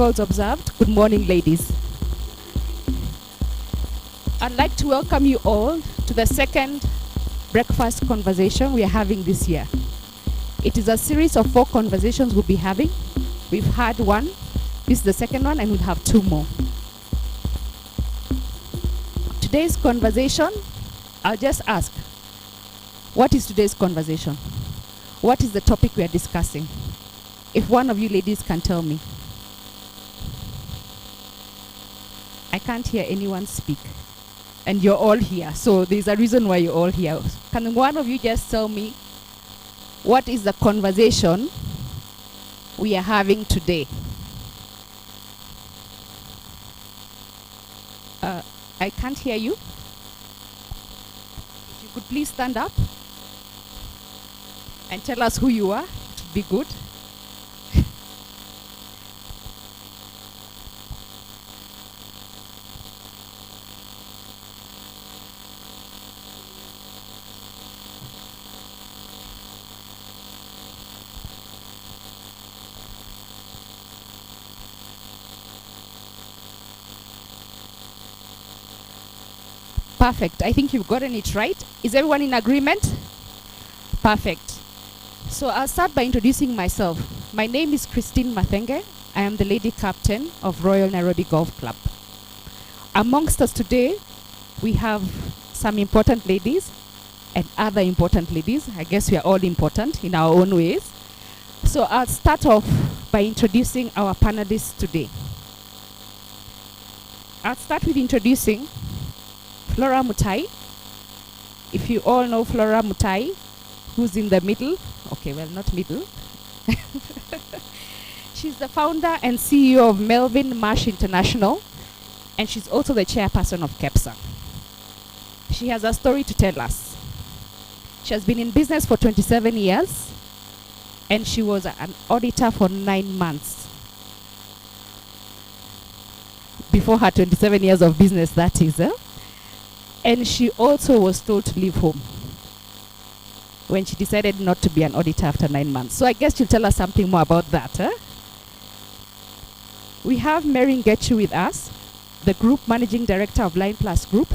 protocols observed. Good morning, ladies. I'd like to welcome you all to the second breakfast conversation we are having this year. It is a series of 4 conversations we'll be having. We've had one, this is the second one, and we'll have 2 more. Today's conversation, I'll just ask, what is today's conversation? What is the topic we are discussing? If one of you ladies can tell me. I can't hear anyone speak. And you're all here, so there's a reason why you're all here. Can one of you just tell me what is the conversation we are having today? I can't hear you. If you could please stand up and tell us who you are, it would be good. Perfect. I think you've gotten it right. Is everyone in agreement? Perfect. So I'll start by introducing myself. My name is Christine Mathenge. I am the lady captain of Royal Nairobi Golf Club. Amongst us today, we have some important ladies and other important ladies. I guess we are all important in our own ways. So I'll start off by introducing our panelists today. I'll start with introducing Flora Mutai. If you all know Flora Mutai, who's in the middle. Okay, well, not middle. She's the founder and CEO of Melvin Marsh International, and she's also the chairperson of KEPSA. She has a story to tell us. She has been in business for 27 years, and she was an auditor for 9 months. Before her 27 years of business, that is. And she also was told to leave home when she decided not to be an auditor after 9 months. So I guess you'll tell us something more about that. We have Mary Ngechu with us, the Group Managing Director of Line Plus Group.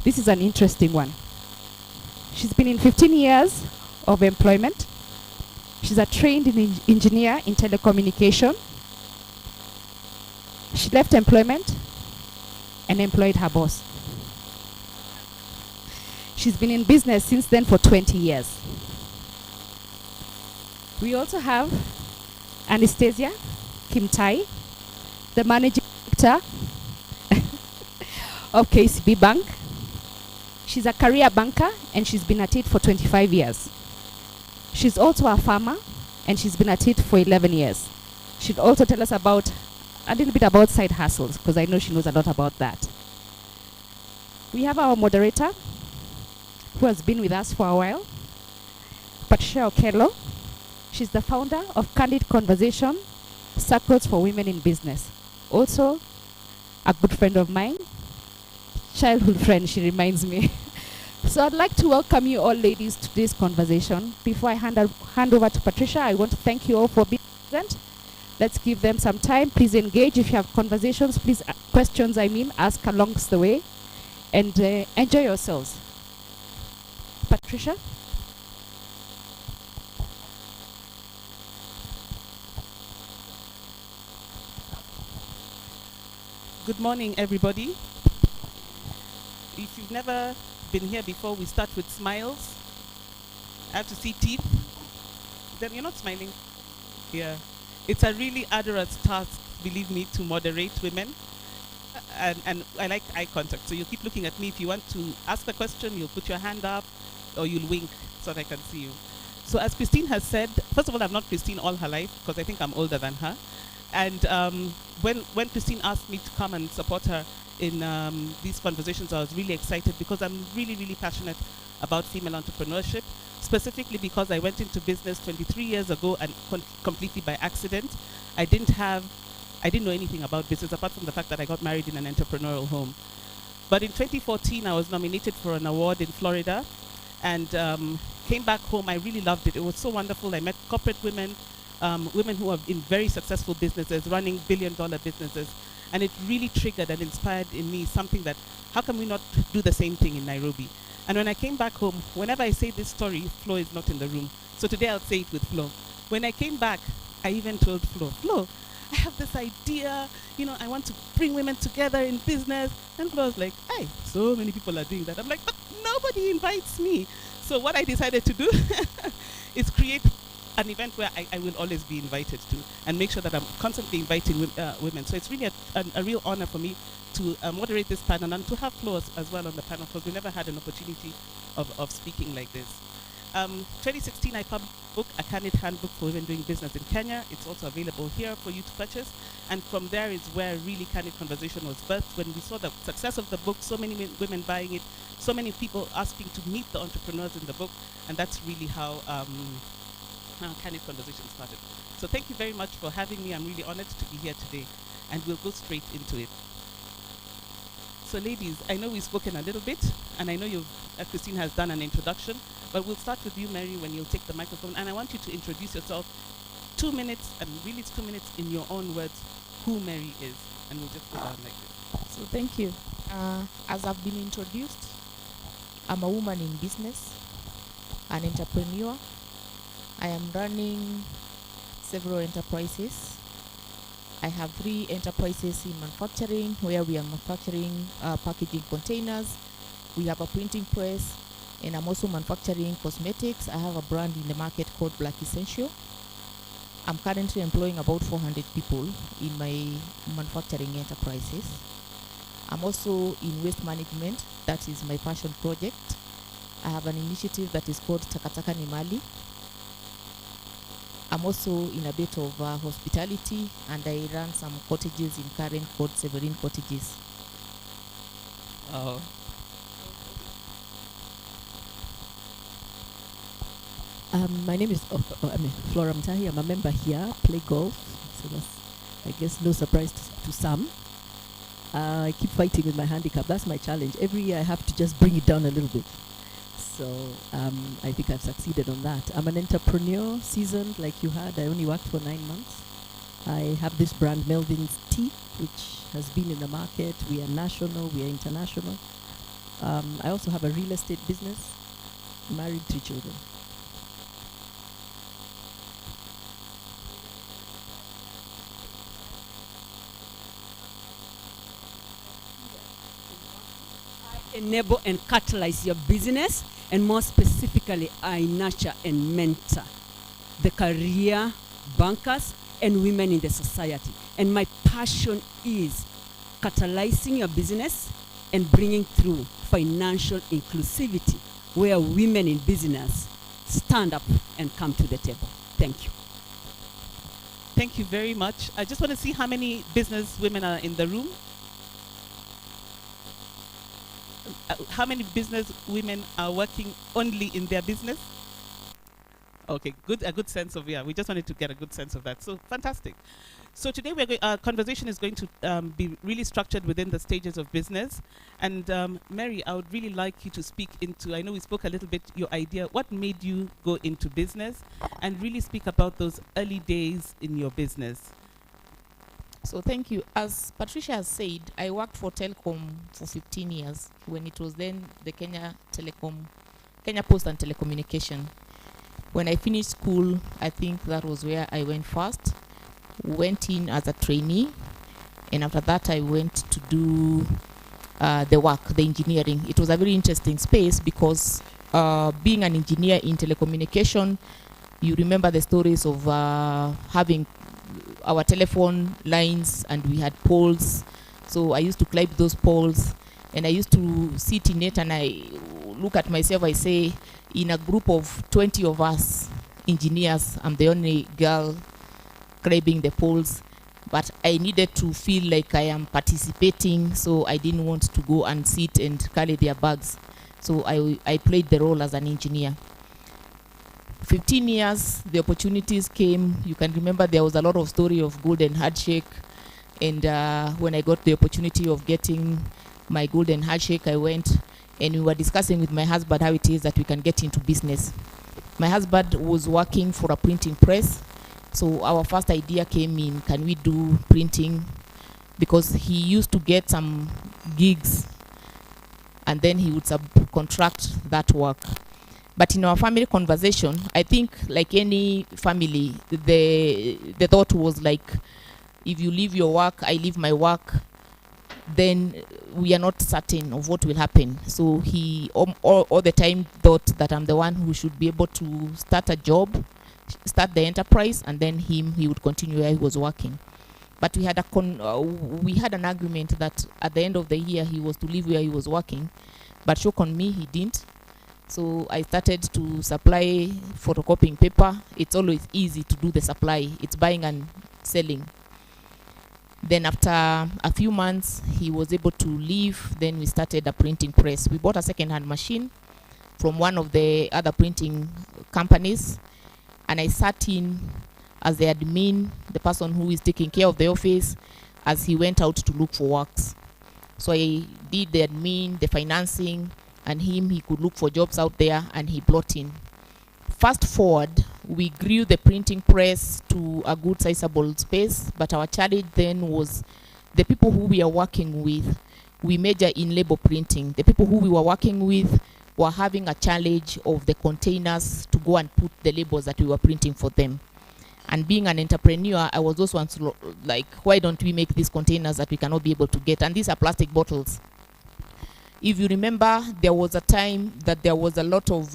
This is an interesting one. She's been in 15 years of employment. She's a trained engineer in telecommunication. She left employment and employed her boss. She's been in business since then for 20 years. We also have Anastasia Kimtai, the managing director of KCB Bank. She's a career banker and she's been at it for 25 years. She's also a farmer and she's been at it for 11 years. She'll also tell us about a little bit about side hustles because I know she knows a lot about that. We have our moderator who has been with us for a while, Patricia Okello. She's the founder of Candid Conversation, Circles for Women in Business. Also, a good friend of mine, childhood friend, she reminds me. So I'd like to welcome you all ladies to this conversation. Before I hand over to Patricia, I want to thank you all for being present. Let's give them some time. Please engage. If you have conversations, please, questions, ask alongs the way. And enjoy yourselves. Patricia? Good morning, everybody. If you've never been here before, we start with smiles. I have to see teeth. Then you're not smiling. Yeah. It's a really arduous task, believe me, to moderate women. And I like eye contact. So you keep looking at me. If you want to ask the question, you'll put your hand up or you'll wink so that I can see you. So as Christine has said, first of all, I've known Christine all her life because I think I'm older than her. And when Christine asked me to come and support her in these conversations, I was really excited because I'm really, really passionate about female entrepreneurship, specifically because I went into business 23 years ago and completely by accident. I didn't know anything about business apart from the fact that I got married in an entrepreneurial home. But in 2014, I was nominated for an award in Florida and came back home. I really loved it. It was so wonderful. I met corporate women women who are in very successful businesses, running billion-dollar businesses, and it really triggered and inspired in me something that, how can we not do the same thing in Nairobi? And when I came back home, whenever I say this story, Flo is not in the room. So today I'll say it with Flo. When I came back, I even told Flo, I have this idea, I want to bring women together in business. And Flo was like, hey, so many people are doing that. I'm like, but nobody invites me. So what I decided to do is create an event where I will always be invited to, and make sure that I'm constantly inviting women. So it's really a real honor for me to moderate this panel and to have Flo as well on the panel, because we never had an opportunity of speaking like this. 2016, I published a book, A Candid Handbook for Women Doing Business in Kenya. It's also available here for you to purchase. And from there is where really Candid Conversation was birthed. When we saw the success of the book, so many women buying it, so many people asking to meet the entrepreneurs in the book, and that's really how Candid Conversation started. So thank you very much for having me. I'm really honored to be here today, and we'll go straight into it. So ladies, I know we've spoken a little bit, and I know Christine has done an introduction, but we'll start with you, Mary, when you'll take the microphone, and I want you to introduce yourself 2 minutes, and really it's 2 minutes in your own words, who Mary is, and we'll just go down like this. So thank you. As I've been introduced, I'm a woman in business, an entrepreneur. I am running several enterprises. I have 3 enterprises in manufacturing, where we are manufacturing packaging containers. We have a printing press, and I'm also manufacturing cosmetics. I have a brand in the market called Black Essential. I'm currently employing about 400 people in my manufacturing enterprises. I'm also in waste management. That is my passion project. I have an initiative that is called Takataka Nimali. I'm also in a bit of hospitality, and I run some cottages in Karen called Severin Cottages. My name is Flora Mtahi. I'm a member here, play golf. So that's, I guess, no surprise to some. I keep fighting with my handicap. That's my challenge. Every year I have to just bring it down a little bit. So I think I've succeeded on that. I'm an entrepreneur, seasoned like you had. I only worked for 9 months. I have this brand, Melvin's Tea, which has been in the market. We are national, we are international. I also have a real estate business, married 3 children. Enable and catalyze your business, and more specifically, I nurture and mentor the career bankers and women in the society. And my passion is catalyzing your business and bringing through financial inclusivity, where women in business stand up and come to the table. Thank you. Thank you very much. I just want to see how many business women are in the room. How many business women are working only in their business? Okay, a good sense of, we just wanted to get a good sense of that. So fantastic. So today our conversation is going to be really structured within the stages of business. And Mary, I would really like you to speak into, I know we spoke a little bit, your idea, what made you go into business, and really speak about those early days in your business. So thank you. As Patricia has said, I worked for Telcom for 15 years, when it was then the Kenya Post and Telecommunication. When I finished school, I think that was where I went first. Went in as a trainee, and after that I went to do the engineering. It was a very interesting space because being an engineer in telecommunication, you remember the stories of having our telephone lines, and we had poles. So I used to climb those poles, and I used to sit in it, and I look at myself, I say, in a group of 20 of us engineers, I'm the only girl climbing the poles. But I needed to feel like I am participating, so I didn't want to go and sit and carry their bags. So I played the role as an engineer. 15 years, the opportunities came. You can remember there was a lot of story of golden handshake. And when I got the opportunity of getting my golden handshake, I went, and we were discussing with my husband how it is that we can get into business. My husband was working for a printing press, So our first idea came in, can we do printing? Because he used to get some gigs and then he would subcontract that work. But in our family conversation, I think like any family, the thought was like, if you leave your work, I leave my work, then we are not certain of what will happen. So he all the time thought that I'm the one who should be able to start a job, start the enterprise, and then he would continue where he was working. But we had an agreement that at the end of the year he was to leave where he was working, but shock on me, he didn't. So I started to supply photocopying paper. It's always easy to do the supply. It's buying and selling. Then after a few months, he was able to leave. Then we started a printing press. We bought a second-hand machine from one of the other printing companies, and I sat in as the admin, the person who is taking care of the office, as he went out to look for works. So I did the admin, the financing, and he could look for jobs out there, and he brought in. Fast forward, we grew the printing press to a good sizable space, but our challenge then was the people who we are working with. We major in label printing. The people who we were working with were having a challenge of the containers to go and put the labels that we were printing for them. And being an entrepreneur, I was also like, why don't we make these containers that we cannot be able to get? And these are plastic bottles. If you remember, there was a time that there was a lot of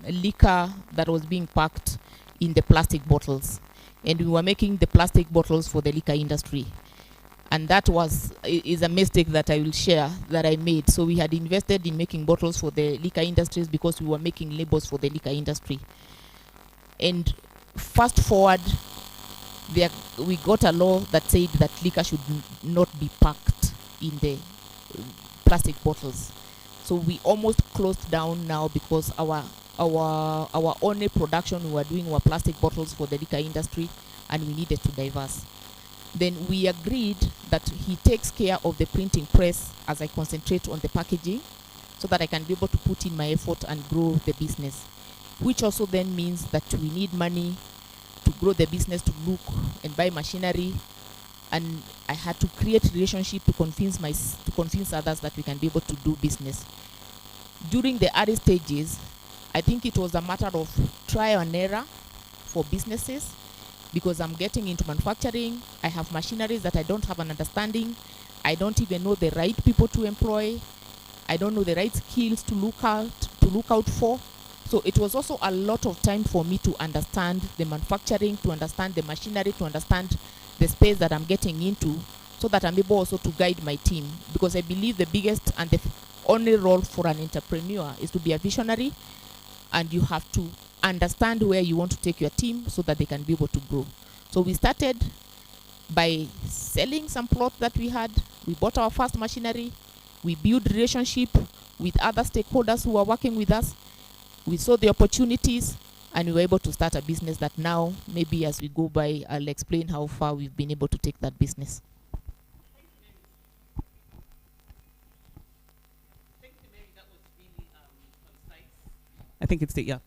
liquor that was being packed in the plastic bottles. And we were making the plastic bottles for the liquor industry. And that is a mistake that I will share that I made. So we had invested in making bottles for the liquor industries because we were making labels for the liquor industry. And fast forward, we got a law that said that liquor should not be packed in the plastic bottles. So we almost closed down now because our only production we were doing were plastic bottles for the liquor industry, and we needed to diverse. Then we agreed that he takes care of the printing press as I concentrate on the packaging, so that I can be able to put in my effort and grow the business, which also then means that we need money to grow the business, to look and buy machinery. And I had to create relationship to convince others that we can be able to do business. During the early stages, I think it was a matter of trial and error for businesses, because I'm getting into manufacturing. I have machineries that I don't have an understanding. I don't even know the right people to employ. I don't know the right skills to look out for. So it was also a lot of time for me to understand the manufacturing, to understand the machinery, to understand the space that I'm getting into, so that I'm able also to guide my team. Because I believe the biggest and the only role for an entrepreneur is to be a visionary, and you have to understand where you want to take your team so that they can be able to grow. So we started by selling some plots that we had. We bought our first machinery. We built relationship with other stakeholders who are working with us. We saw the opportunities, and we were able to start a business that now, maybe as we go by, I'll explain how far we've been able to take that business. Thank you, Mary. That was really concise. I think it's yeah.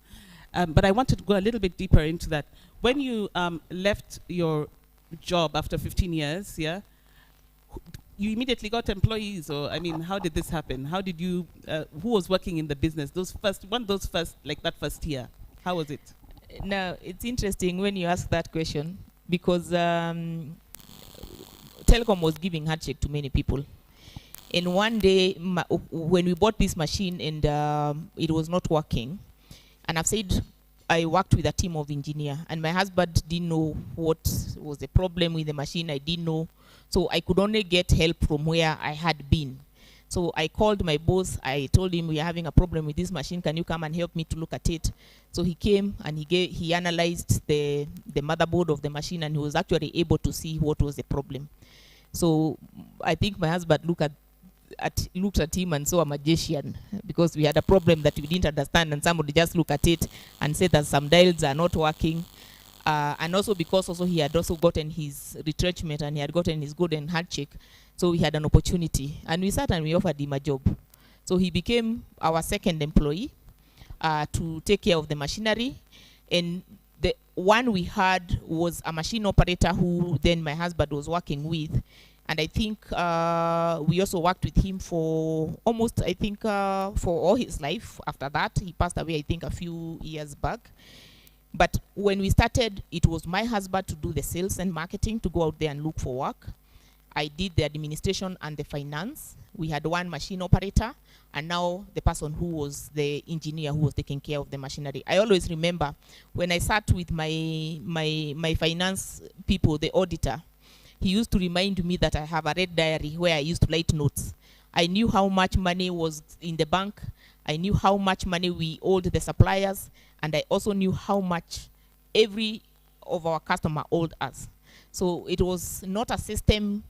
But I wanted to go a little bit deeper into that. When you left your job after 15 years, yeah, you immediately got employees, or I mean, how did this happen? How did you? Who was working in the business? Those first year. How was it? Now, it's interesting when you ask that question, because Telecom was giving handshake to many people. And one day, when we bought this machine and it was not working, and I've said I worked with a team of engineers, and my husband didn't know what was the problem with the machine. I didn't know. So I could only get help from where I had been. So I called my boss. I told him, we are having a problem with this machine. Can you come and help me to look at it? So he came and he analyzed the motherboard of the machine, and he was actually able to see what was the problem. So I think my husband looked at him and saw a magician, because we had a problem that we didn't understand, and somebody just looked at it and said that some dials are not working. And also because he had also gotten his retrenchment, and he had gotten his golden handshake, so we had an opportunity, and we sat and we offered him a job. So he became our second employee to take care of the machinery. And The one we had was a machine operator who then my husband was working with. And I think we also worked with him for almost, I think, for all his life. After that, he passed away, I think, a few years back. But when we started, it was my husband to do the sales and marketing, to go out there and look for work. I did the administration and the finance. We had one machine operator, and now the person who was the engineer who was taking care of the machinery. I always remember when I sat with my finance people, the auditor, he used to remind me that I have a red diary where I used to write notes. I knew how much money was in the bank. I knew how much money we owed the suppliers. And I also knew how much every of our customer owed us. So it was not a system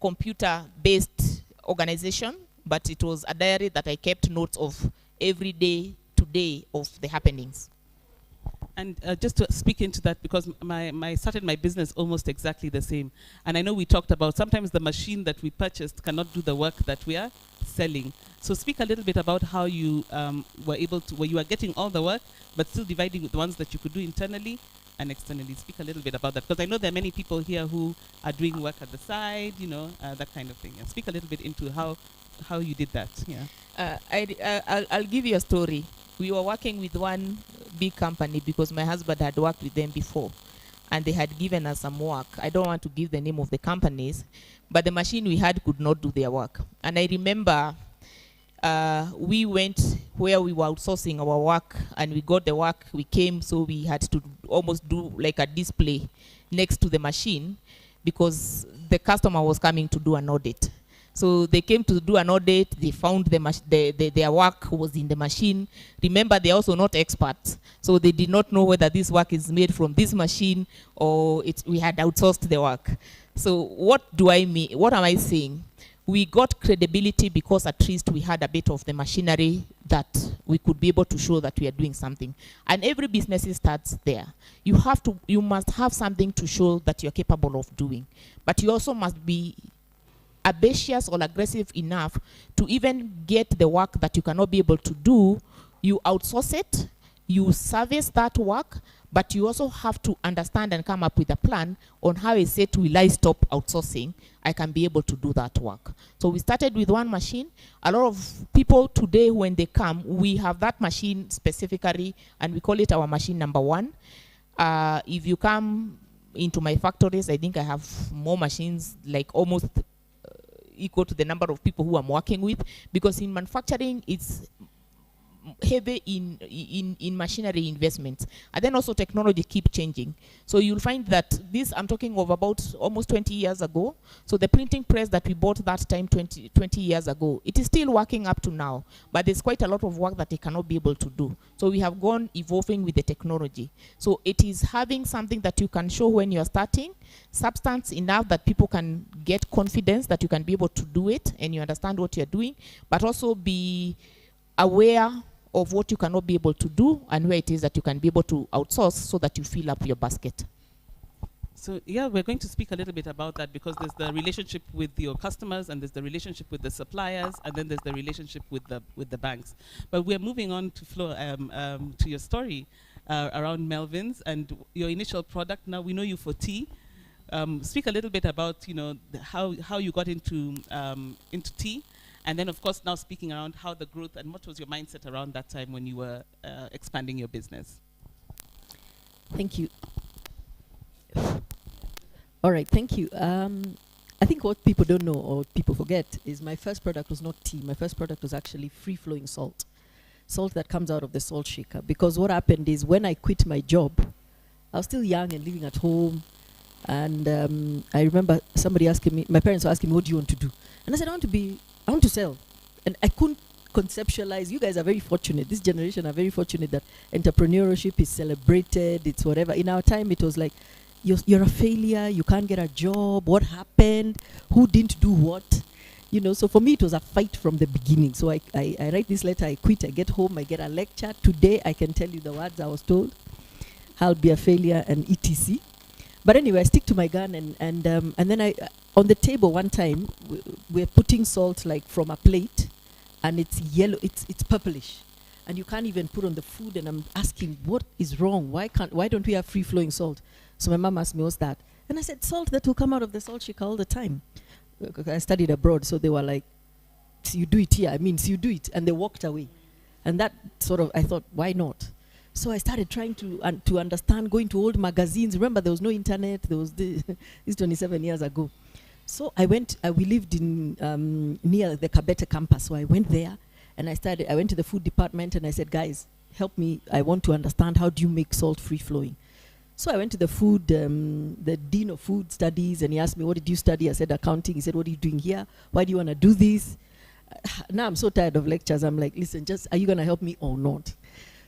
computer-based organization, but it was a diary that I kept notes of every day to day of the happenings. And just to speak into that, because my started my business almost exactly the same. And I know we talked about sometimes the machine that we purchased cannot do the work that we are selling. So speak a little bit about how you were able to, where you are getting all the work, but still dividing with the ones that you could do internally and externally. Speak a little bit about that, because I know there are many people here who are doing work at the side, you know, that kind of thing. And speak a little bit into how you did that. Yeah. I'll give you a story. We were working with one big company because my husband had worked with them before, and they had given us some work. I don't want to give the name of the companies, but the machine we had could not do their work. And I remember we went where we were outsourcing our work, and we got the work. We came, so we had to almost do like a display next to the machine because the customer was coming to do an audit. So they came to do an audit. They found their work was in the machine. Remember, they're also not experts, so they did not know whether this work is made from this machine or we had outsourced the work. So what do I mean? What am I saying? We got credibility because at least we had a bit of the machinery that we could be able to show that we are doing something. And every business starts there. You must have something to show that you're capable of doing, but you also must be ambitious or aggressive enough to even get the work that you cannot be able to do. You outsource it, you service that work, but you also have to understand and come up with a plan on how I say, will I stop outsourcing? I can be able to do that work. So we started with one machine. A lot of people today, when they come, we have that machine specifically, and we call it our machine number one. If you come into my factories, I think I have more machines, like almost equal to the number of people who I'm working with, because in manufacturing it's heavy in machinery investments, and then also technology keep changing. So you'll find that this, I'm talking of about almost 20 years ago. So the printing press that we bought that time 20 years ago, it is still working up to now, but there's quite a lot of work that it cannot be able to do. So we have gone evolving with the technology. So it is having something that you can show when you're starting, substance enough that people can get confidence that you can be able to do it and you understand what you're doing, but also be aware of what you cannot be able to do and where it is that you can be able to outsource so that you fill up your basket. So yeah, we're going to speak a little bit about that, because there's the relationship with your customers, and there's the relationship with the suppliers, and then there's the relationship with the banks. But we're moving on to Flo, to your story around Melvin's and your initial product. Now we know you for tea. Speak a little bit about, you know, how you got into tea. And then, of course, now speaking around how the growth, and what was your mindset around that time when you were expanding your business? Thank you. All right, thank you. I think what people don't know or people forget is my first product was not tea. My first product was actually free-flowing salt. Salt that comes out of the salt shaker. Because what happened is when I quit my job, I was still young and living at home. And I remember somebody asking me, my parents were asking me, what do you want to do? And I said, I want to sell. And I couldn't conceptualize. You guys are very fortunate. This generation are very fortunate that entrepreneurship is celebrated. It's whatever. In our time, it was like, you're a failure. You can't get a job. What happened? Who didn't do what? You know, so for me, it was a fight from the beginning. So I write this letter, I quit, I get home, I get a lecture. Today, I can tell you the words I was told. I'll be a failure and etc. But anyway, I stick to my gun, and then on the table one time, we're putting salt like from a plate, and it's yellow, it's purplish. and you can't even put on the food. And I'm asking, what is wrong? Why don't we have free-flowing salt? So my mom asked me, what's that? And I said, salt that will come out of the salt shaker all the time. I studied abroad, so they were like, so you do it here. So you do it. And they walked away. And that sort of, I thought, why not? So I started trying to understand, going to old magazines. Remember, there was no internet. There was this 27 years ago. So we lived in near the Kabete campus. So I went there, and I went to the food department, and I said, guys, help me. I want to understand, how do you make salt free-flowing? So I went to the dean of food studies, and he asked me, what did you study? I said, accounting. He said, what are you doing here? Why do you want to do this? Now I'm so tired of lectures. I'm like, listen, are you going to help me or not?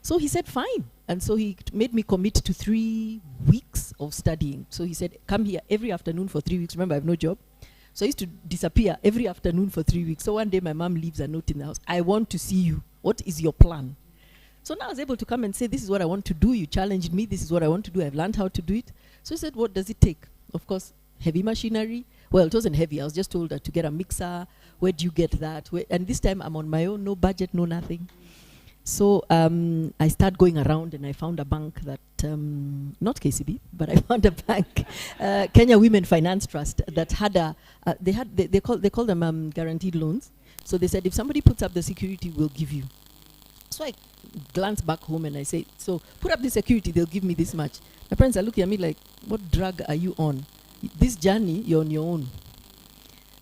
So he said, fine. And so he made me commit to 3 weeks of studying. So he said, come here every afternoon for 3 weeks. Remember, I have no job. So I used to disappear every afternoon for 3 weeks. So one day my mom leaves a note in the house. I want to see you. What is your plan? So now I was able to come and say, this is what I want to do. You challenged me. This is what I want to do. I've learned how to do it. So he said, what does it take? Of course, heavy machinery. Well, it wasn't heavy. I was just told that to get a mixer. Where do you get that? And this time I'm on my own, no budget, no nothing. So I started going around, and I found a bank that, not KCB, but I found a bank, Kenya Women Finance Trust, that had they call them guaranteed loans. So they said, if somebody puts up the security, we'll give you. So I glance back home and I say, so put up the security, they'll give me this much. My parents are looking at me like, what drug are you on? This journey, you're on your own.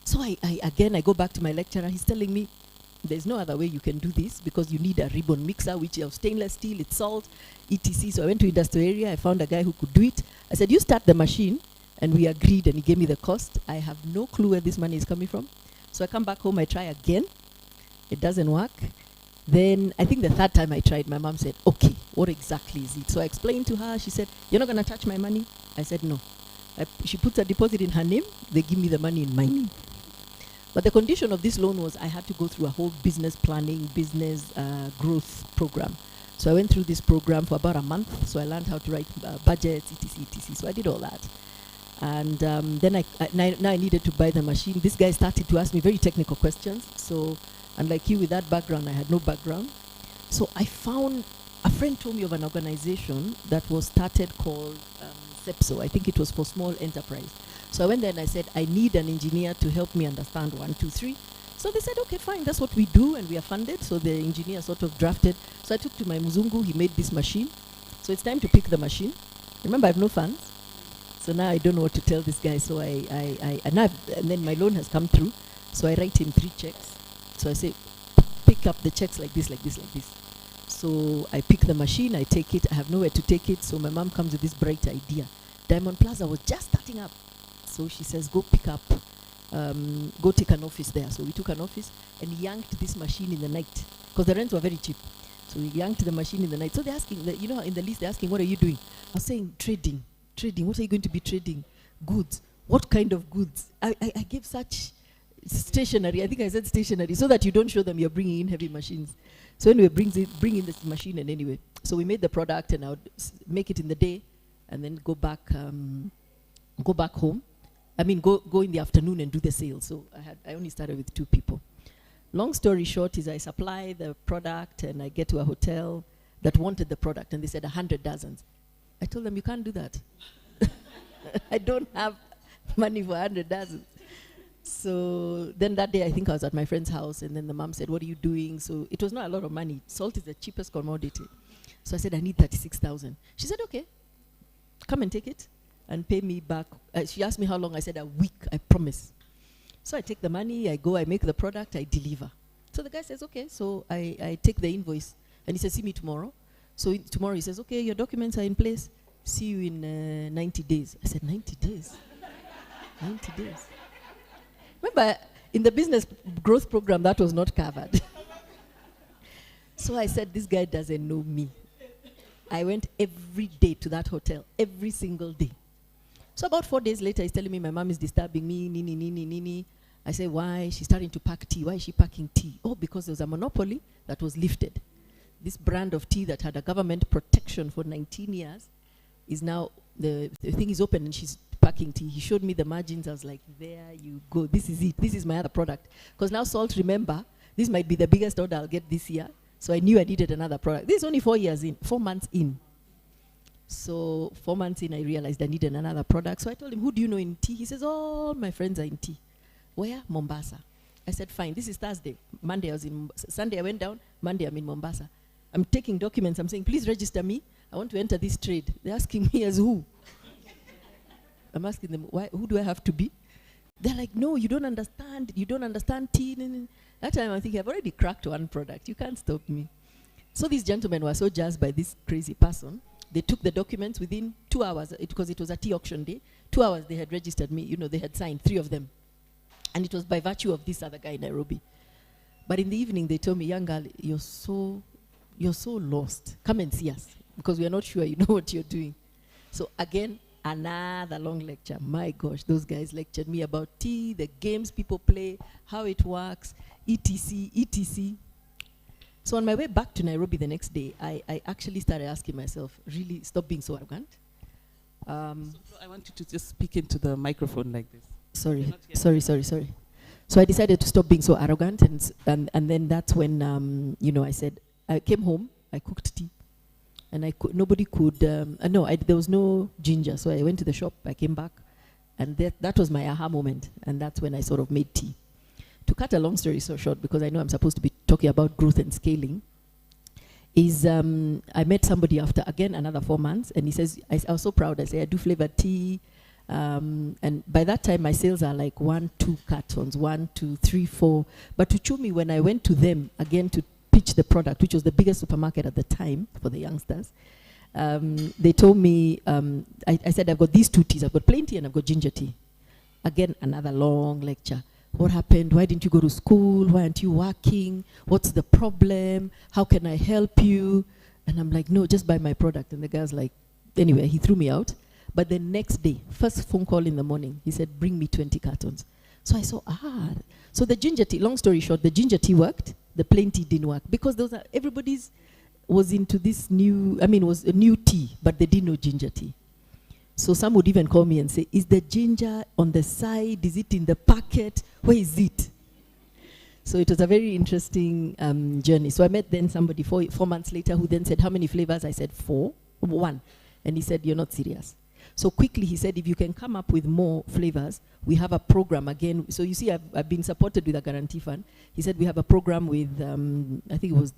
So I go back to my lecturer. He's telling me, there's no other way you can do this, because you need a ribbon mixer, which is stainless steel, it's salt, etc. So I went to industrial area. I found a guy who could do it. I said, you start the machine. And we agreed, and he gave me the cost. I have no clue where this money is coming from. So I come back home, I try again. It doesn't work. Then I think the third time I tried, my mom said, okay, what exactly is it? So I explained to her. She said, you're not going to touch my money? I said, no. She puts a deposit in her name. They give me the money in my name. But the condition of this loan was I had to go through a whole business planning, business growth program. So I went through this program for about a month. So I learned how to write budgets, etc. So I did all that. And then I needed to buy the machine. This guy started to ask me very technical questions. So unlike you with that background, I had no background. So I found, a friend told me of an organization that was started called SEPSO. I think it was for small enterprise. So I went there and I said, I need an engineer to help me understand 1, 2, 3. So they said, okay, fine, that's what we do, and we are funded. So the engineer sort of drafted. So I took to my Muzungu, he made this machine. So it's time to pick the machine. Remember, I have no funds. So now I don't know what to tell this guy. So and then my loan has come through. So I write him 3 checks. So I say, pick up the checks like this, like this, like this. So I pick the machine, I take it. I have nowhere to take it. So my mom comes with this bright idea. Diamond Plaza was just starting up. So she says, go pick up, go take an office there. So we took an office and yanked this machine in the night, because the rents were very cheap. So we yanked the machine in the night. So they're asking, in the list, they're asking, what are you doing? I was saying, trading. What are you going to be trading? Goods. What kind of goods? I gave such stationery. I think I said stationery, so that you don't show them you're bringing in heavy machines. So anyway, bring in this machine, and anyway. So we made the product, and I would make it in the day, and then go back home. Go in the afternoon and do the sales. So I only started with 2 people. Long story short is I supply the product, and I get to a hotel that wanted the product, and they said 100 dozens. I told them, you can't do that. I don't have money for 100 dozens. So then that day, I think I was at my friend's house, and then the mom said, what are you doing? So it was not a lot of money. Salt is the cheapest commodity. So I said, I need 36,000. She said, okay, come and take it and pay me back. She asked me how long. I said, a week, I promise. So I take the money, I go, I make the product, I deliver. So the guy says, okay. So I take the invoice, and he says, see me tomorrow. So tomorrow he says, okay, your documents are in place. See you in 90 days. I said, 90 days? 90 days. Remember, in the business growth program, that was not covered. So I said, this guy doesn't know me. I went every day to that hotel, every single day. So about 4 days later, he's telling me my mom is disturbing me, nini. I say, why? She's starting to pack tea. Why is she packing tea? Oh, because there was a monopoly that was lifted. This brand of tea that had a government protection for 19 years is now, the thing is open, and she's packing tea. He showed me the margins. I was like, there you go. This is it. This is my other product. Because now salt, remember, this might be the biggest order I'll get this year. So I knew I needed another product. This is only 4 months in. So 4 months in, I realized I needed another product. So I told him, who do you know in tea? He says, all my friends are in tea. Where? Mombasa. I said, fine, this is Thursday. Monday I was in Sunday I went down. Monday I'm in Mombasa. I'm taking documents. I'm saying, please register me. I want to enter this trade. They're asking me as who? I'm asking them, why? Who do I have to be? They're like, no, you don't understand. You don't understand tea. That time I'm thinking, I've already cracked one product. You can't stop me. So these gentlemen were so jazzed by this crazy person. They took the documents within 2 hours, because it was a tea auction day. 2 hours they had registered me. They had signed 3 of them. And it was by virtue of this other guy in Nairobi. But in the evening, they told me, young girl, you're so lost. Come and see us, because we are not sure you know what you're doing. So again, another long lecture. My gosh, those guys lectured me about tea, the games people play, how it works, etc., etc. So on my way back to Nairobi the next day, I actually started asking myself, really stop being so arrogant. I want you to just speak into the microphone like this. Sorry. So I decided to stop being so arrogant, and then that's when, I said, I came home, I cooked tea, and nobody could, there was no ginger, so I went to the shop, I came back, and that was my aha moment, and that's when I sort of made tea. To cut a long story so short, because I know I'm supposed to be talking about growth and scaling, is I met somebody after, again, another 4 months, and he says, I was so proud, I say, I do flavored tea, and by that time, my sales are like 1, 2 cartons, 1, 2, 3, 4. But to Chumi, when I went to them, again, to pitch the product, which was the biggest supermarket at the time for the youngsters, they told me, I said, I've got these 2 teas. I've got plain tea and I've got ginger tea. Again, another long lecture. What happened? Why didn't you go to school? Why aren't you working? What's the problem? How can I help you? And I'm like, no, just buy my product. And the guy's like, anyway, he threw me out. But the next day, first phone call in the morning, he said, bring me 20 cartons. So I saw, so the ginger tea, long story short, the ginger tea worked, the plain tea didn't work. Because everybody's was into this was a new tea, but they didn't know ginger tea. So some would even call me and say, is the ginger on the side? Is it in the packet? Where is it? So it was a very interesting journey. So I met then somebody 4 months later who then said, how many flavors? I said, 1. And he said, you're not serious. So quickly he said, if you can come up with more flavors, we have a program again. So you see, I've been supported with a guarantee fund. He said, we have a program with, I think it was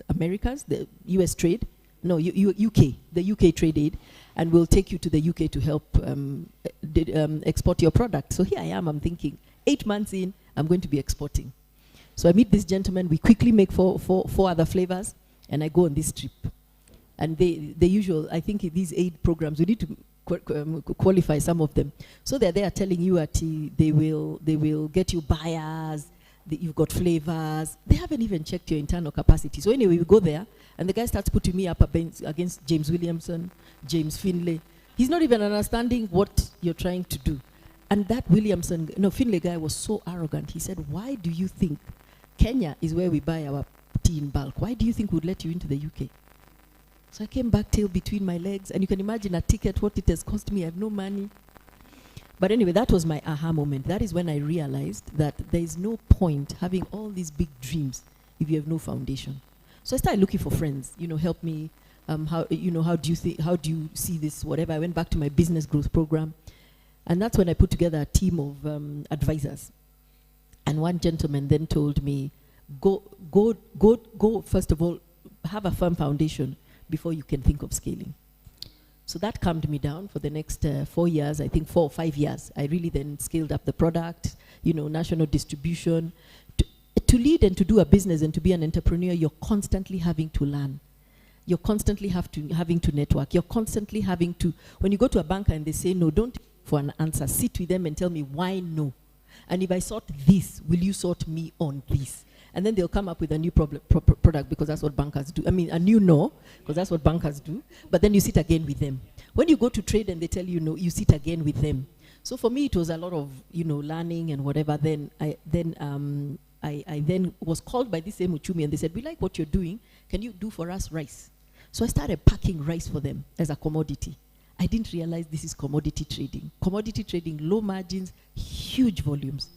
Americas, the US trade. No, UK, the UK trade aid. And we'll take you to the UK to help export your product. So here I am, I'm thinking, 8 months in, I'm going to be exporting. So I meet this gentleman, we quickly make four other flavors, and I go on this trip. And the usual, I think these aid programs, we need to qualify some of them. So they're there telling you they will get you buyers, you've got flavors. They haven't even checked your internal capacity. So anyway, we go there, and the guy starts putting me up against James Williamson, James Finlay. He's not even understanding what you're trying to do. And that Finlay guy was so arrogant. He said, why do you think Kenya is where we buy our tea in bulk? Why do you think we'd let you into the UK? So I came back, tail between my legs, and you can imagine a ticket, what it has cost me. I have no money. But anyway, that was my aha moment. That is when I realized that there is no point having all these big dreams if you have no foundation. So I started looking for friends, help me. How do you see this, whatever. I went back to my business growth program. And that's when I put together a team of advisors. And one gentleman then told me, go, first of all, have a firm foundation before you can think of scaling. So that calmed me down for the next 4 years, I think 4 or 5 years. I really then scaled up the product, national distribution. To lead and to do a business and to be an entrepreneur, you're constantly having to learn. You're constantly having to network. You're constantly having to, when you go to a banker and they say no, don't for an answer, sit with them and tell me why no. And if I sort this, will you sort me on this? And then they'll come up with a new product, because that's what bankers do. A new no, because that's what bankers do. But then you sit again with them. When you go to trade and they tell you no, you sit again with them. So for me, it was a lot of learning and whatever. Then I then was called by this same Uchumi, and they said, we like what you're doing. Can you do for us rice? So I started packing rice for them as a commodity. I didn't realize this is commodity trading. Commodity trading, low margins, huge volumes.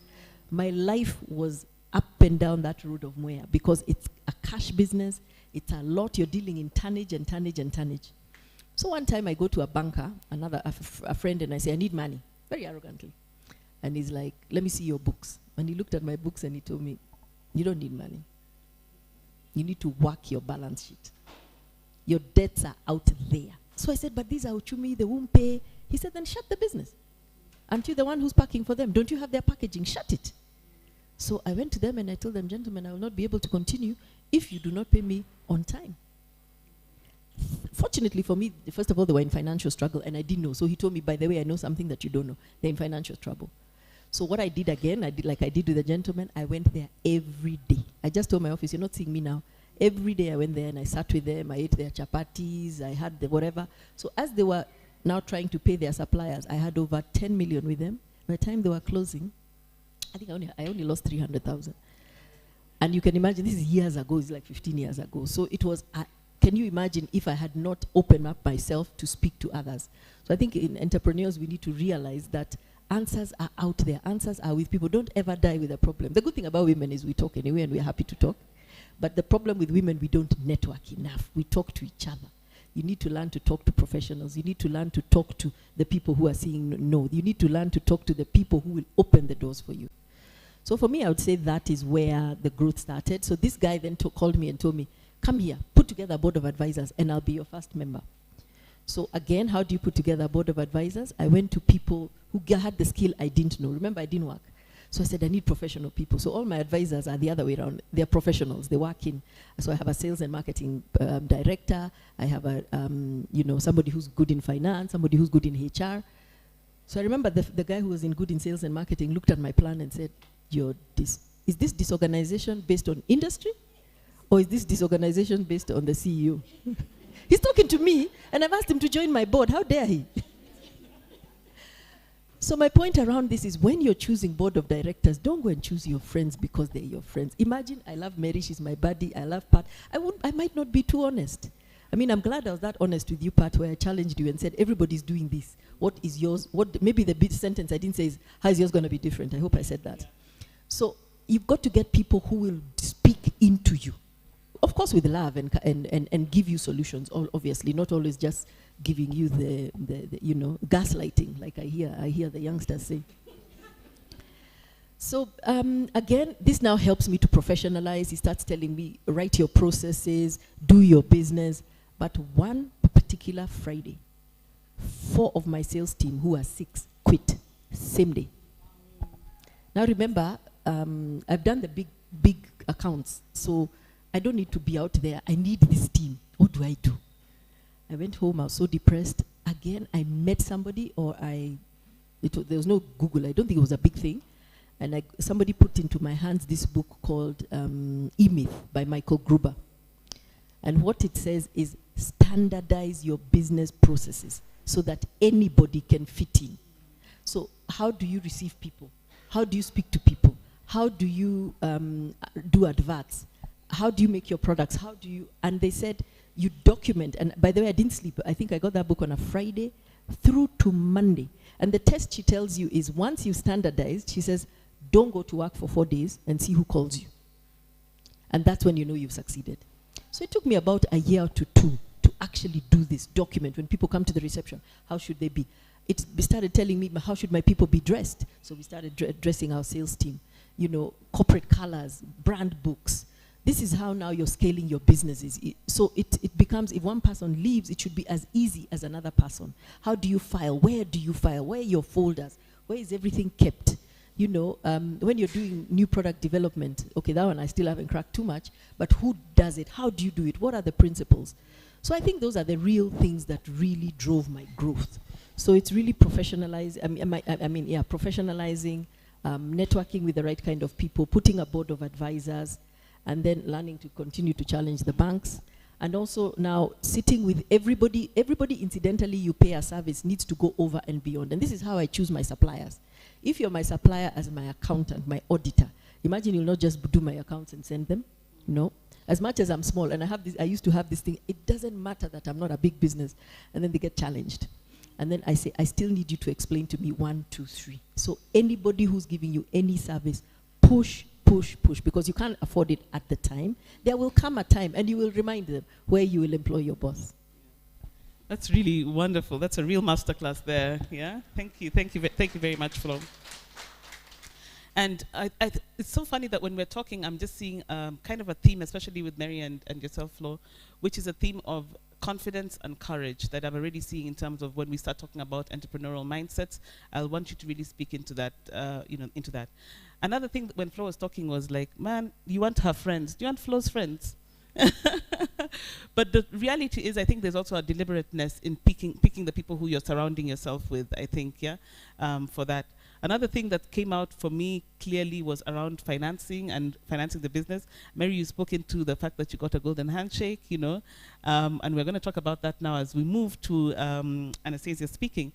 My life was up and down that road of Mwea because it's a cash business. It's a lot. You're dealing in tonnage and tonnage and tonnage. So one time I go to a banker, a friend, and I say, I need money, very arrogantly. And he's like, let me see your books. And he looked at my books and he told me, you don't need money. You need to work your balance sheet. Your debts are out there. So I said, but these are Uchumi, they won't pay. He said, then shut the business. Aren't you the one who's packing for them? Don't you have their packaging? Shut it. So I went to them and I told them, gentlemen, I will not be able to continue if you do not pay me on time. Fortunately for me, first of all, they were in financial struggle and I didn't know. So he told me, by the way, I know something that you don't know. They're in financial trouble. So what I did again, I did like I did with the gentleman, I went there every day. I just told my office, you're not seeing me now. Every day I went there and I sat with them, I ate their chapatis, I had the whatever. So as they were now trying to pay their suppliers, I had over 10 million with them. By the time they were closing, I think I only lost 300,000. And you can imagine, this is years ago, it's like 15 years ago. So it was, can you imagine if I had not opened up myself to speak to others? So I think in entrepreneurs, we need to realize that answers are out there. Answers are with people. Don't ever die with a problem. The good thing about women is we talk anyway and we're happy to talk. But the problem with women, we don't network enough. We talk to each other. You need to learn to talk to professionals. You need to learn to talk to the people who are saying no. You need to learn to talk to the people who will open the doors for you. So for me, I would say that is where the growth started. So this guy then called me and told me, come here, put together a board of advisors and I'll be your first member. So again, how do you put together a board of advisors? I went to people who had the skill I didn't know. Remember, I didn't work. So I said, I need professional people. So all my advisors are the other way around. They're professionals. They work in. So I have a sales and marketing director. I have a, somebody who's good in finance, somebody who's good in HR. So I remember the guy who was good in sales and marketing looked at my plan and said, is this disorganization based on industry? Or is this disorganization based on the CEO? He's talking to me, and I've asked him to join my board. How dare he? So my point around this is when you're choosing board of directors, don't go and choose your friends because they're your friends. Imagine I love Mary, she's my buddy, I love Pat. I might not be too honest. I mean, I'm glad I was that honest with you, Pat, where I challenged you and said, everybody's doing this. What is yours? Maybe the big sentence I didn't say is, how is yours going to be different? I hope I said that. So you've got to get people who will speak into you. Of course, with love and give you solutions, obviously, not always just giving you the gaslighting, like I hear the youngsters say. So again, this now helps me to professionalize. He starts telling me, write your processes, do your business. But one particular Friday, 4 of my sales team, who are 6, quit, same day. Now remember, I've done the big accounts, so I don't need to be out there. I need this team. What do I do? I went home, I was so depressed. Again, I met somebody, there was no Google, I don't think it was a big thing. And somebody put into my hands this book called E-Myth by Michael Gruber. And what it says is standardize your business processes so that anybody can fit in. So how do you receive people? How do you speak to people? How do you do adverts? How do you make your products? And they said, you document, and by the way, I didn't sleep. I think I got that book on a Friday through to Monday. And the test she tells you is once you standardized, she says, don't go to work for 4 days and see who calls you. And that's when you know you've succeeded. So it took me about a year to 2 to actually do this document. When people come to the reception, how should they be? They started telling me, how should my people be dressed? So we started dressing our sales team. Corporate colors, brand books. This is how now you're scaling your businesses. So it becomes, if one person leaves, it should be as easy as another person. How do you file? Where do you file? Where are your folders? Where is everything kept? When you're doing new product development, okay, that one I still haven't cracked too much, but who does it? How do you do it? What are the principles? So I think those are the real things that really drove my growth. So it's really professionalizing, professionalizing, networking with the right kind of people, putting a board of advisors, and then learning to continue to challenge the banks. And also now sitting with everybody, incidentally you pay a service needs to go over and beyond. And this is how I choose my suppliers. If you're my supplier as my accountant, my auditor, imagine you'll not just do my accounts and send them. No. As much as I'm small, and I used to have this thing, it doesn't matter that I'm not a big business. And then they get challenged. And then I say, I still need you to explain to me 1, 2, 3. So anybody who's giving you any service, push because you can't afford it at the time. There will come a time, and you will remind them where you will employ your boss. That's really wonderful. That's a real masterclass there. Yeah, thank you very much, Flo. And it's so funny that when we're talking, I'm just seeing kind of a theme, especially with Mary and yourself, Flo, which is a theme of confidence and courage that I'm already seeing in terms of when we start talking about entrepreneurial mindsets. I'll want you to really speak into that, into that. Another thing that when Flo was talking was like, man, you want to have friends. Do you want Flo's friends? But the reality is, I think there's also a deliberateness in picking the people who you're surrounding yourself with, I think, yeah, for that. Another thing that came out for me clearly was around financing and financing the business. Mary, you spoke into the fact that you got a golden handshake, you know, and we're going to talk about that now as we move to Anastasia speaking.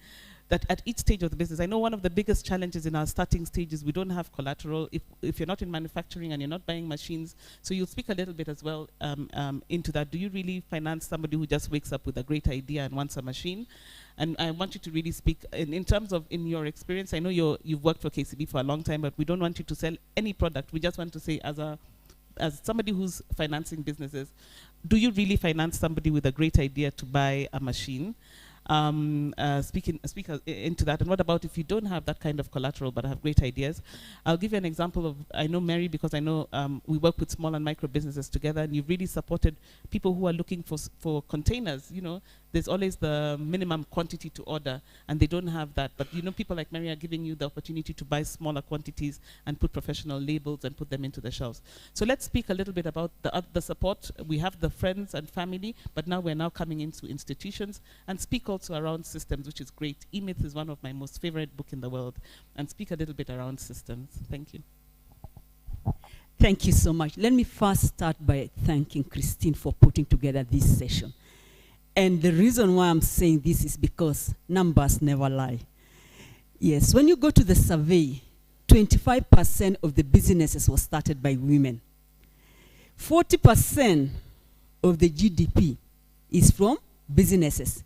That at each stage of the business, I know one of the biggest challenges in our starting stage is we don't have collateral if you're not in manufacturing and you're not buying machines. So you'll speak a little bit as well into that. Do you really finance somebody who just wakes up with a great idea and wants a machine? And I want you to really speak in terms of, in your experience, I know you've worked for KCB for a long time, but we don't want you to sell any product. We just want to say, as somebody who's financing businesses, do you really finance somebody with a great idea to buy a machine? Speak into that. And what about if you don't have that kind of collateral but have great ideas? I'll give you an example of, I know Mary, because I know we work with small and micro businesses together, and you've really supported people who are looking for containers. You know, there's always the minimum quantity to order, and they don't have that. But you know, people like Mary are giving you the opportunity to buy smaller quantities and put professional labels and put them into the shelves. So let's speak a little bit about the support. We have the friends and family, but now we're now coming into institutions, and speak also around systems, which is great. E-Myth is one of my most favorite books in the world, and speak a little bit around systems. Thank you. Thank you so much. Let me first start by thanking Christine for putting together this session. And the reason why I'm saying this is because numbers never lie. Yes, when you go to the survey, 25% of the businesses were started by women. 40% of the GDP is from businesses.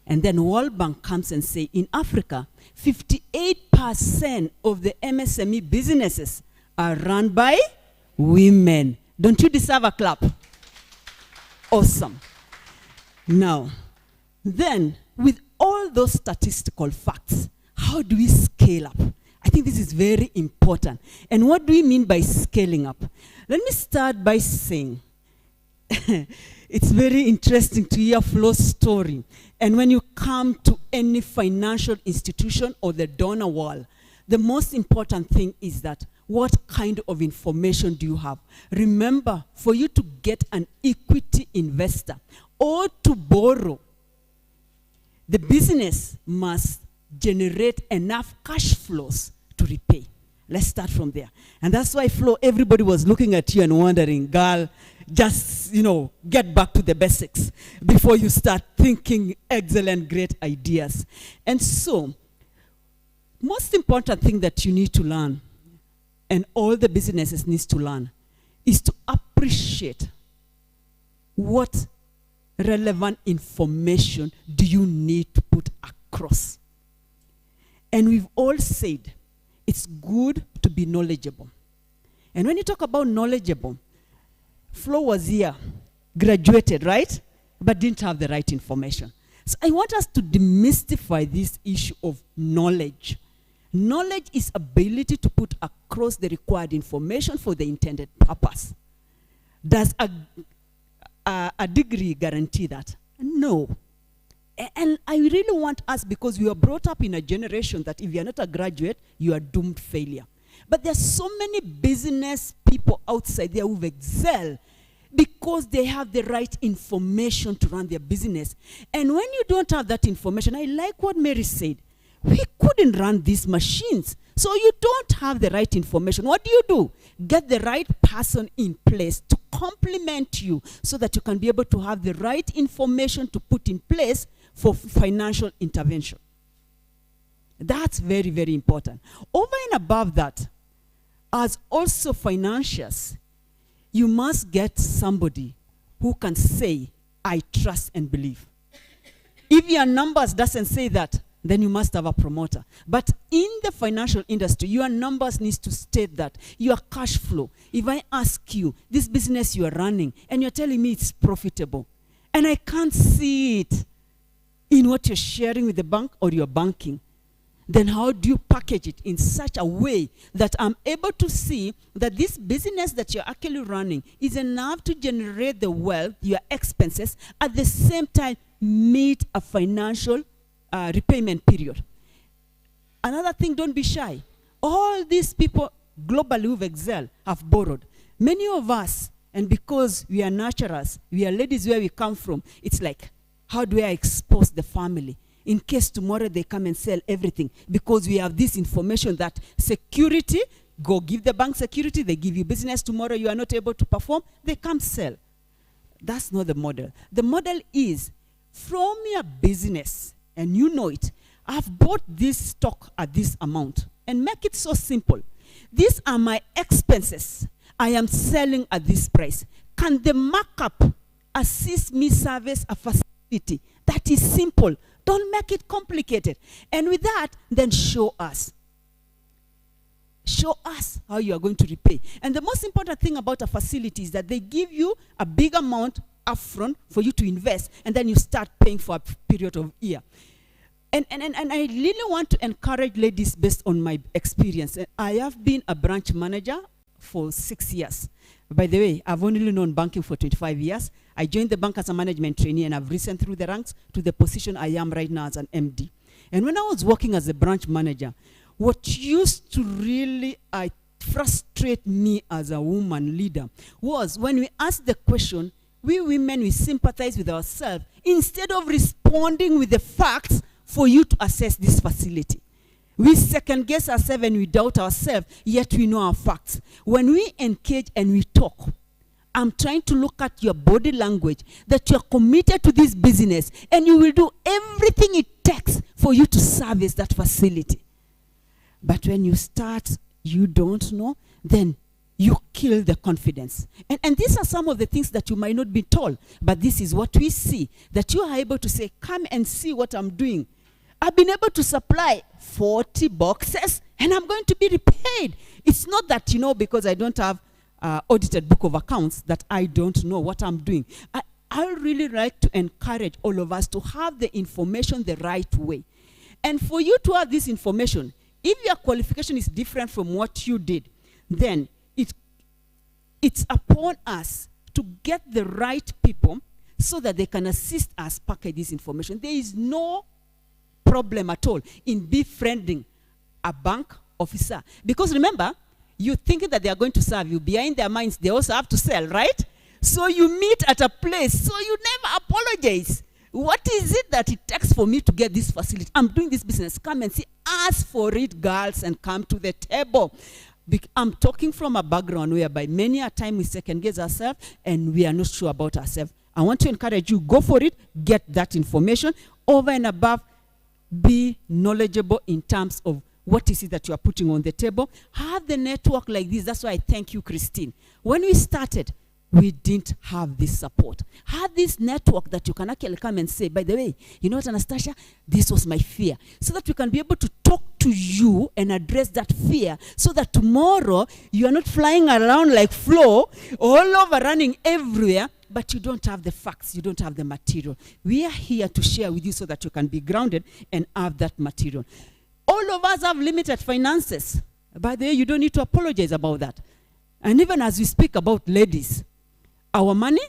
And then World Bank comes and say, in Africa, 58% of the MSME businesses are run by women. Don't you deserve a clap? Awesome. Now, then, with all those statistical facts, how do we scale up? I think this is very important. And what do we mean by scaling up? Let me start by saying, it's very interesting to hear Flo's story. And when you come to any financial institution or the donor wall, the most important thing is that what kind of information do you have? Remember, for you to get an equity investor or to borrow, the business must generate enough cash flows to repay. Let's start from there. And that's why, Flo, everybody was looking at you and wondering, girl, just, get back to the basics before you start thinking excellent, great ideas. And so, most important thing that you need to learn, and all the businesses needs to learn, is to appreciate what relevant information do you need to put across. And we've all said, it's good to be knowledgeable. And when you talk about knowledgeable, Flo was here, graduated, right? But didn't have the right information. So I want us to demystify this issue of knowledge. Knowledge is ability to put across the required information for the intended purpose. Does a degree guarantee that? No. And I really want us, because we are brought up in a generation that if you're not a graduate, you are doomed failure. But there's so many business people outside there who've excelled because they have the right information to run their business. And when you don't have that information, I like what Mary said, we couldn't run these machines. So you don't have the right information. What do? Get the right person in place to complement you so that you can be able to have the right information to put in place for financial intervention. That's very, very important. Over and above that, as also financiers, you must get somebody who can say, I trust and believe. If your numbers doesn't say that, then you must have a promoter. But in the financial industry, your numbers needs to state that. Your cash flow. If I ask you, this business you are running, and you're telling me it's profitable, and I can't see it in what you're sharing with the bank or your banking, then how do you package it in such a way that I'm able to see that this business that you're actually running is enough to generate the wealth, your expenses, at the same time meet a financial repayment period. Another thing, don't be shy. All these people globally who've excelled have borrowed. Many of us, and because we are naturals, we are ladies where we come from, it's like, how do I expose the family? In case tomorrow they come and sell everything, because we have this information that security, go give the bank security, they give you business, tomorrow you are not able to perform, they come sell. That's not the model. The model is, from your business, and you know it, I've bought this stock at this amount, and make it so simple. These are my expenses. I am selling at this price. Can the markup assist me service a facility? That is simple. Don't make it complicated. And with that, then show us. Show us how you are going to repay. And the most important thing about a facility is that they give you a big amount upfront for you to invest, and then you start paying for a period of year. And I really want to encourage ladies based on my experience. I have been a branch manager for 6 years. By the way, I've only known banking for 25 years. I joined the bank as a management trainee, and I've risen through the ranks to the position I am right now as an MD. And when I was working as a branch manager, what used to really frustrate me as a woman leader was when we asked the question, we women, we sympathize with ourselves instead of responding with the facts for you to assess this facility. We second guess ourselves and we doubt ourselves, yet we know our facts. When we engage and we talk, I'm trying to look at your body language, that you're committed to this business, and you will do everything it takes for you to service that facility. But when you start, you don't know, then you kill the confidence. And these are some of the things that you might not be told, but this is what we see, that you are able to say, come and see what I'm doing. I've been able to supply 40 boxes, and I'm going to be repaid. It's not that, because I don't have audited book of accounts, that I don't know what I'm doing. I really like to encourage all of us to have the information the right way. And for you to have this information, if your qualification is different from what you did, then it's upon us to get the right people so that they can assist us package this information. There is no problem at all in befriending a bank officer. Because remember, you think that they are going to serve you. Behind their minds, they also have to sell, right? So you meet at a place, so you never apologize. What is it that it takes for me to get this facility? I'm doing this business. Come and see. Ask for it, girls, and come to the table. I'm talking from a background whereby many a time we second guess ourselves and we are not sure about ourselves. I want to encourage you, go for it, get that information. Over and above, be knowledgeable in terms of what is it that you are putting on the table. Have the network like this. That's why I thank you, Christine. When we started, we didn't have this support. Have this network that you can actually come and say, by the way, you know what, Anastasia, this was my fear. So that we can be able to talk to you and address that fear, so that tomorrow you are not flying around like Flo, all over running everywhere, but you don't have the facts, you don't have the material. We are here to share with you so that you can be grounded and have that material. All of us have limited finances. By the way, you don't need to apologize about that. And even as we speak about ladies, our money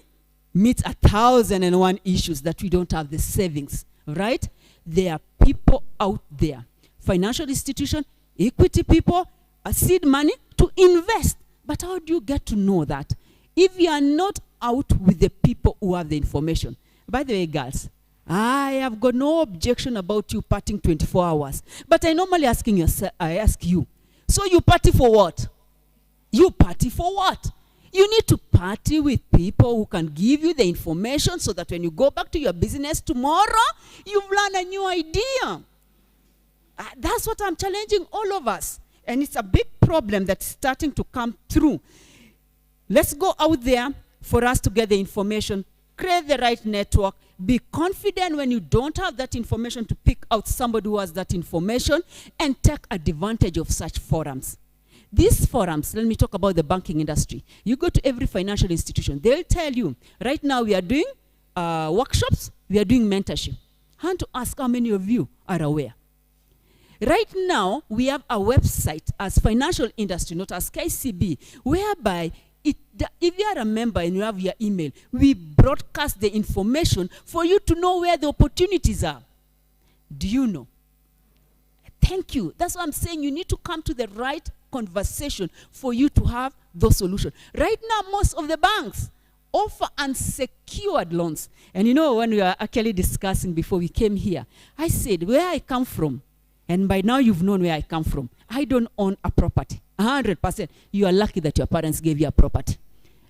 meets 1,001 issues that we don't have the savings, right? There are people out there, financial institution, equity people, seed money to invest. But how do you get to know that? If you are not out with the people who have the information. By the way, girls, I have got no objection about you partying 24 hours. But I normally ask you, so you party for what? You party for what? You need to party with people who can give you the information so that when you go back to your business tomorrow, you've learned a new idea. That's what I'm challenging all of us. And it's a big problem that's starting to come through. Let's go out there for us to get the information create the right network, be confident when you don't have that information to pick out somebody who has that information, and take advantage of such forums. These forums, let me talk about the banking industry. You go to every financial institution, they'll tell you, right now we are doing workshops, we are doing mentorship. I want to ask how many of you are aware. Right now, we have a website as financial industry, not as KCB, whereby if you are a member and you have your email, we broadcast the information for you to know where the opportunities are. Do you know? Thank you. That's what I'm saying. You need to come to the right conversation for you to have those solutions. Right now, most of the banks offer unsecured loans. And you know, when we were actually discussing before we came here, I said, where I come from, and by now you've known where I come from, I don't own a property. 100%. You are lucky that your parents gave you a property.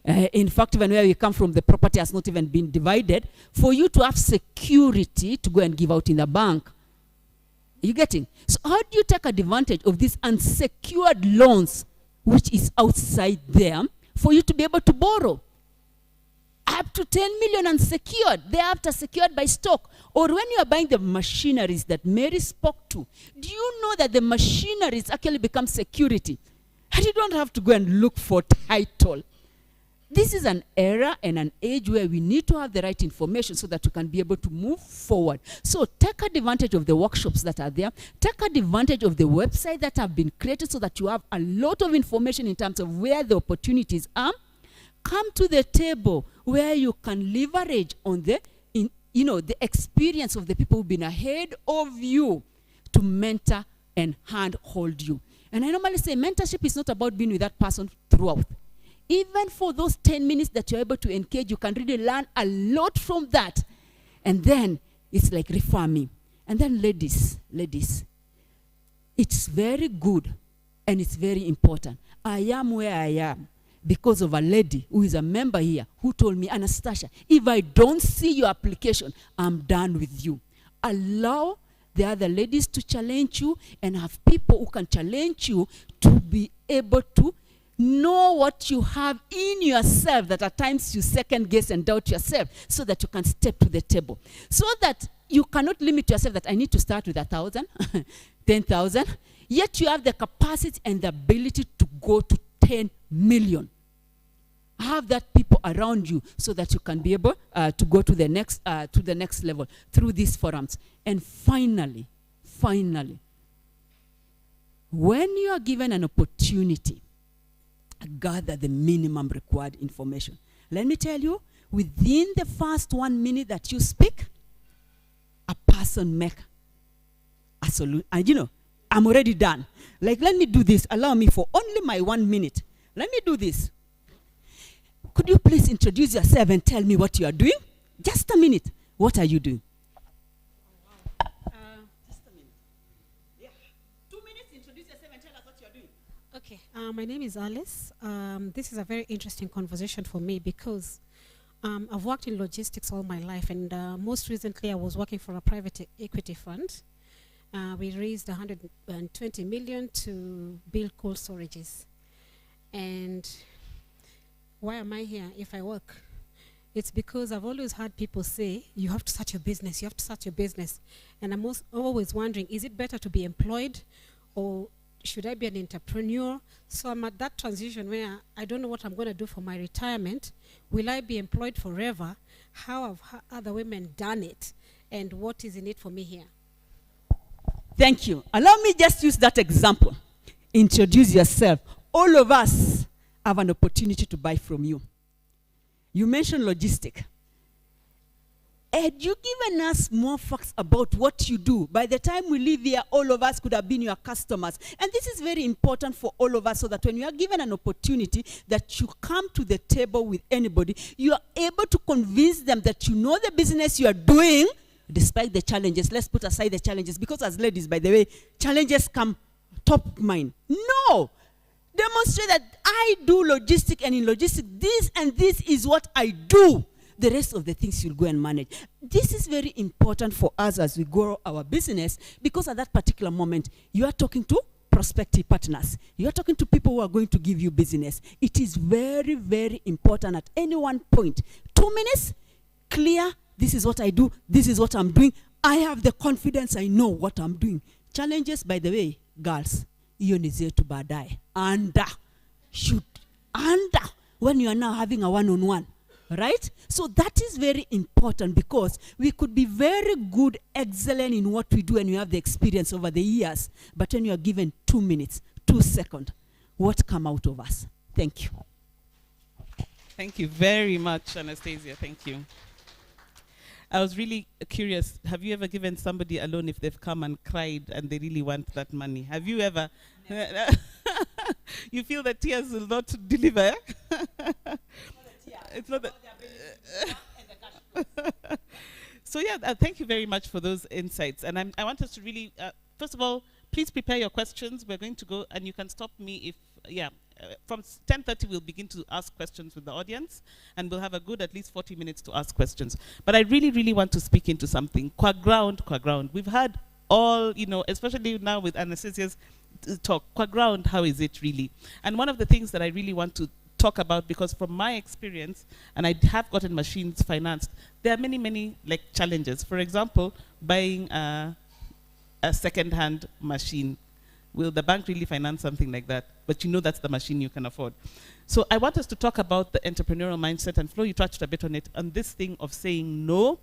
In fact, even where you come from, the property has not even been divided for you to have security to go and give out in the bank. Are you getting? So how do you take advantage of these unsecured loans, which is outside there, for you to be able to borrow? Up to 10 million unsecured, thereafter secured by stock. Or when you are buying the machineries that Mary spoke to, do you know that the machineries actually become security? And you don't have to go and look for title. This is an era and an age where we need to have the right information so that you can be able to move forward. So take advantage of the workshops that are there. Take advantage of the website that have been created so that you have a lot of information in terms of where the opportunities are. Come to the table where you can leverage on the experience of the people who've been ahead of you to mentor and handhold you. And I normally say mentorship is not about being with that person throughout. Even for those 10 minutes that you're able to engage, you can really learn a lot from that. And then it's like refer me. And then ladies, it's very good and it's very important. I am where I am because of a lady who is a member here who told me, Anastasia, if I don't see your application, I'm done with you. Allow the other ladies to challenge you and have people who can challenge you to be able to know what you have in yourself that at times you second guess and doubt yourself so that you can step to the table. So that you cannot limit yourself that I need to start with 1,000, 10,000, yet you have the capacity and the ability to go to 10 million. Have that people around you so that you can be able to go to the next level through these forums. And finally, when you are given an opportunity, gather the minimum required information. Let me tell you, within the first 1 minute that you speak, a person make a solution. And I'm already done. Like, let me do this. Allow me for only my 1 minute. Let me do this. Could you please introduce yourself and tell me what you are doing? Just a minute. What are you doing? Just a minute. Yeah. 2 minutes, introduce yourself and tell us what you are doing. Okay, my name is Alice. This is a very interesting conversation for me because I've worked in logistics all my life, and most recently I was working for a private equity fund. We raised 120 million to build cold storages. And why am I here if I work? It's because I've always heard people say, you have to start your business, you have to start your business. And I'm always wondering, is it better to be employed or should I be an entrepreneur? So I'm at that transition where I don't know what I'm going to do for my retirement. Will I be employed forever? How have other women done it? And what is in it for me here? Thank you. Allow me just use that example. Introduce yourself. All of us have an opportunity to buy from you. You mentioned logistic. Had you given us more facts about what you do, by the time we leave here, all of us could have been your customers. And this is very important for all of us so that when you are given an opportunity that you come to the table with anybody, you are able to convince them that you know the business you are doing, despite the challenges. Let's put aside the challenges, because as ladies, by the way, challenges come top mind. No! Demonstrate that I do logistics, and in logistics, this and this is what I do. The rest of the things you'll go and manage. This is very important for us as we grow our business, because at that particular moment, you are talking to prospective partners. You are talking to people who are going to give you business. It is very, very important at any one point. 2 minutes, clear, this is what I do, this is what I'm doing. I have the confidence, I know what I'm doing. Challenges, by the way, girls, hiyo ni zetu baadaye. When you are now having a one-on-one, right? So that is very important, because we could be very good, excellent in what we do, and we have the experience over the years. But when you are given 2 minutes, 2 seconds, what come out of us? Thank you. Thank you very much, Anastasia. Thank you. I was really curious. Have you ever given somebody a loan if they've come and cried and they really want that money? Have you ever? You feel that tears will not deliver? It's not that. So yeah, thank you very much for those insights. And I want us to really, first of all, please prepare your questions. We're going to go, and you can stop me if, from 10:30 we'll begin to ask questions with the audience, and we'll have a good at least 40 minutes to ask questions. But I really, really want to speak into something. Qua ground. We've had all, especially now with Anastasia's talk, qua ground, how is it really? And one of the things that I really want to talk about, because from my experience, and I have gotten machines financed, there are many, many challenges. For example, buying a second-hand machine. Will the bank really finance something like that? But that's the machine you can afford. So I want us to talk about the entrepreneurial mindset, and Flo, you touched a bit on it, on this thing of saying no,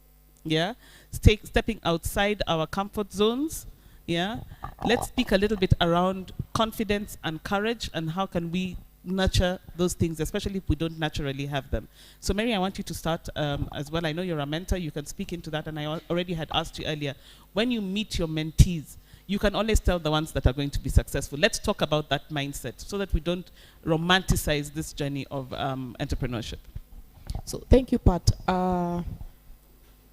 stepping outside our comfort zones, Let's speak a little bit around confidence and courage, and how can we nurture those things, especially if we don't naturally have them. So Mary, I want you to start as well. I know you're a mentor, you can speak into that, and I already had asked you earlier, when you meet your mentees, you can always tell the ones that are going to be successful. Let's talk about that mindset so that we don't romanticize this journey of entrepreneurship. So thank you, Pat.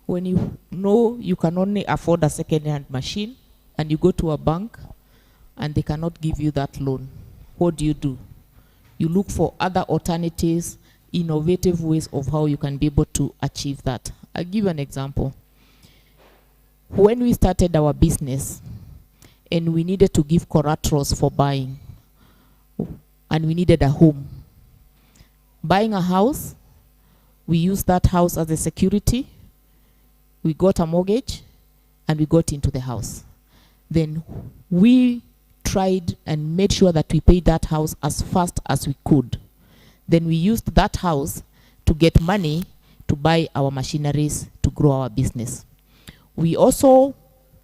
When you know you can only afford a second-hand machine and you go to a bank and they cannot give you that loan, what do? You look for other alternatives, innovative ways of how you can be able to achieve that. I'll give you an example. When we started our business, and we needed to give collaterals for buying, and we needed a home. Buying a house, we used that house as a security, we got a mortgage, and we got into the house. Then we tried and made sure that we paid that house as fast as we could. Then we used that house to get money to buy our machineries to grow our business. We also,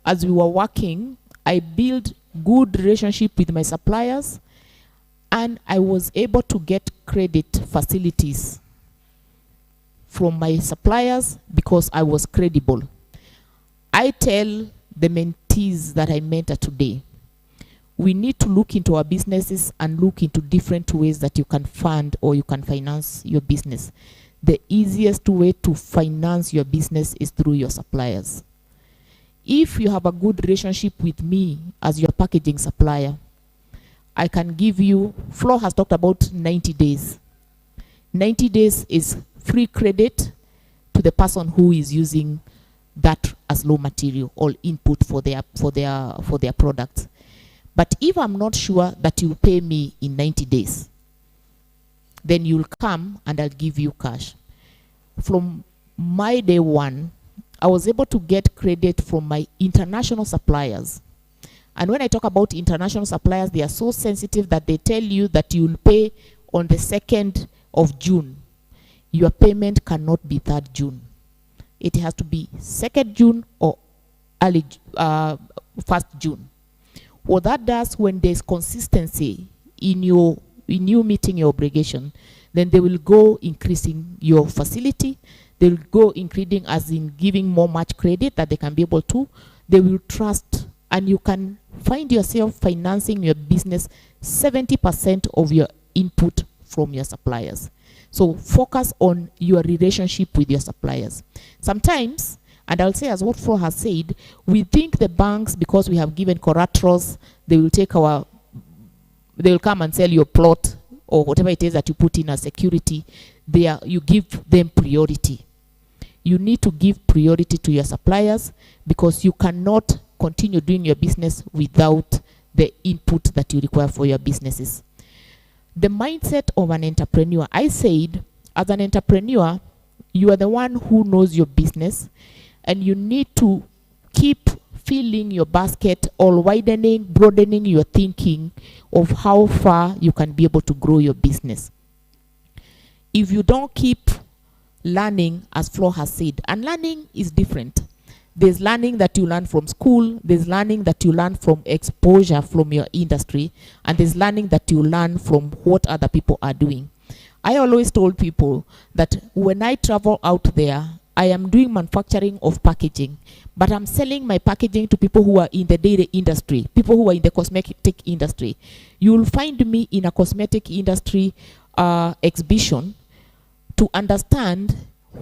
as we were working, I built good relationship with my suppliers, and I was able to get credit facilities from my suppliers because I was credible. I tell the mentees that I mentor today, we need to look into our businesses and look into different ways that you can fund or you can finance your business. The easiest way to finance your business is through your suppliers. If you have a good relationship with me as your packaging supplier, I can give you, Flo has talked about 90 days. 90 days is free credit to the person who is using that as raw material or input for their products. But if I'm not sure that you pay me in 90 days, then you'll come and I'll give you cash. From my day one, I was able to get credit from my international suppliers. And when I talk about international suppliers, they are so sensitive that they tell you that you'll pay on the 2nd of June. Your payment cannot be 3rd June. It has to be 2nd June or early 1st June. What that does, when there's consistency in you meeting your obligation, then they will go increasing your facility. They will go increasing as in giving more much credit that they can be able to. They will trust, and you can find yourself financing your business 70% of your input from your suppliers. So focus on your relationship with your suppliers. Sometimes, and I'll say as what Flo has said, we think the banks, because we have given collaterals, they will come and sell your plot or whatever it is that you put in as security. You give them priority. You need to give priority to your suppliers, because you cannot continue doing your business without the input that you require for your businesses. The mindset of an entrepreneur, I said, as an entrepreneur, You are the one who knows your business, and you need to keep filling your basket or widening, broadening your thinking of how far you can be able to grow your business. If you don't keep learning, as Flo has said, and learning is different. There's learning that you learn from school, there's learning that you learn from exposure from your industry, and there's learning that you learn from what other people are doing. I always told people that when I travel out there, I am doing manufacturing of packaging, but I'm selling my packaging to people who are in the dairy industry, people who are in the cosmetic industry. You will find me in a cosmetic industry exhibition to understand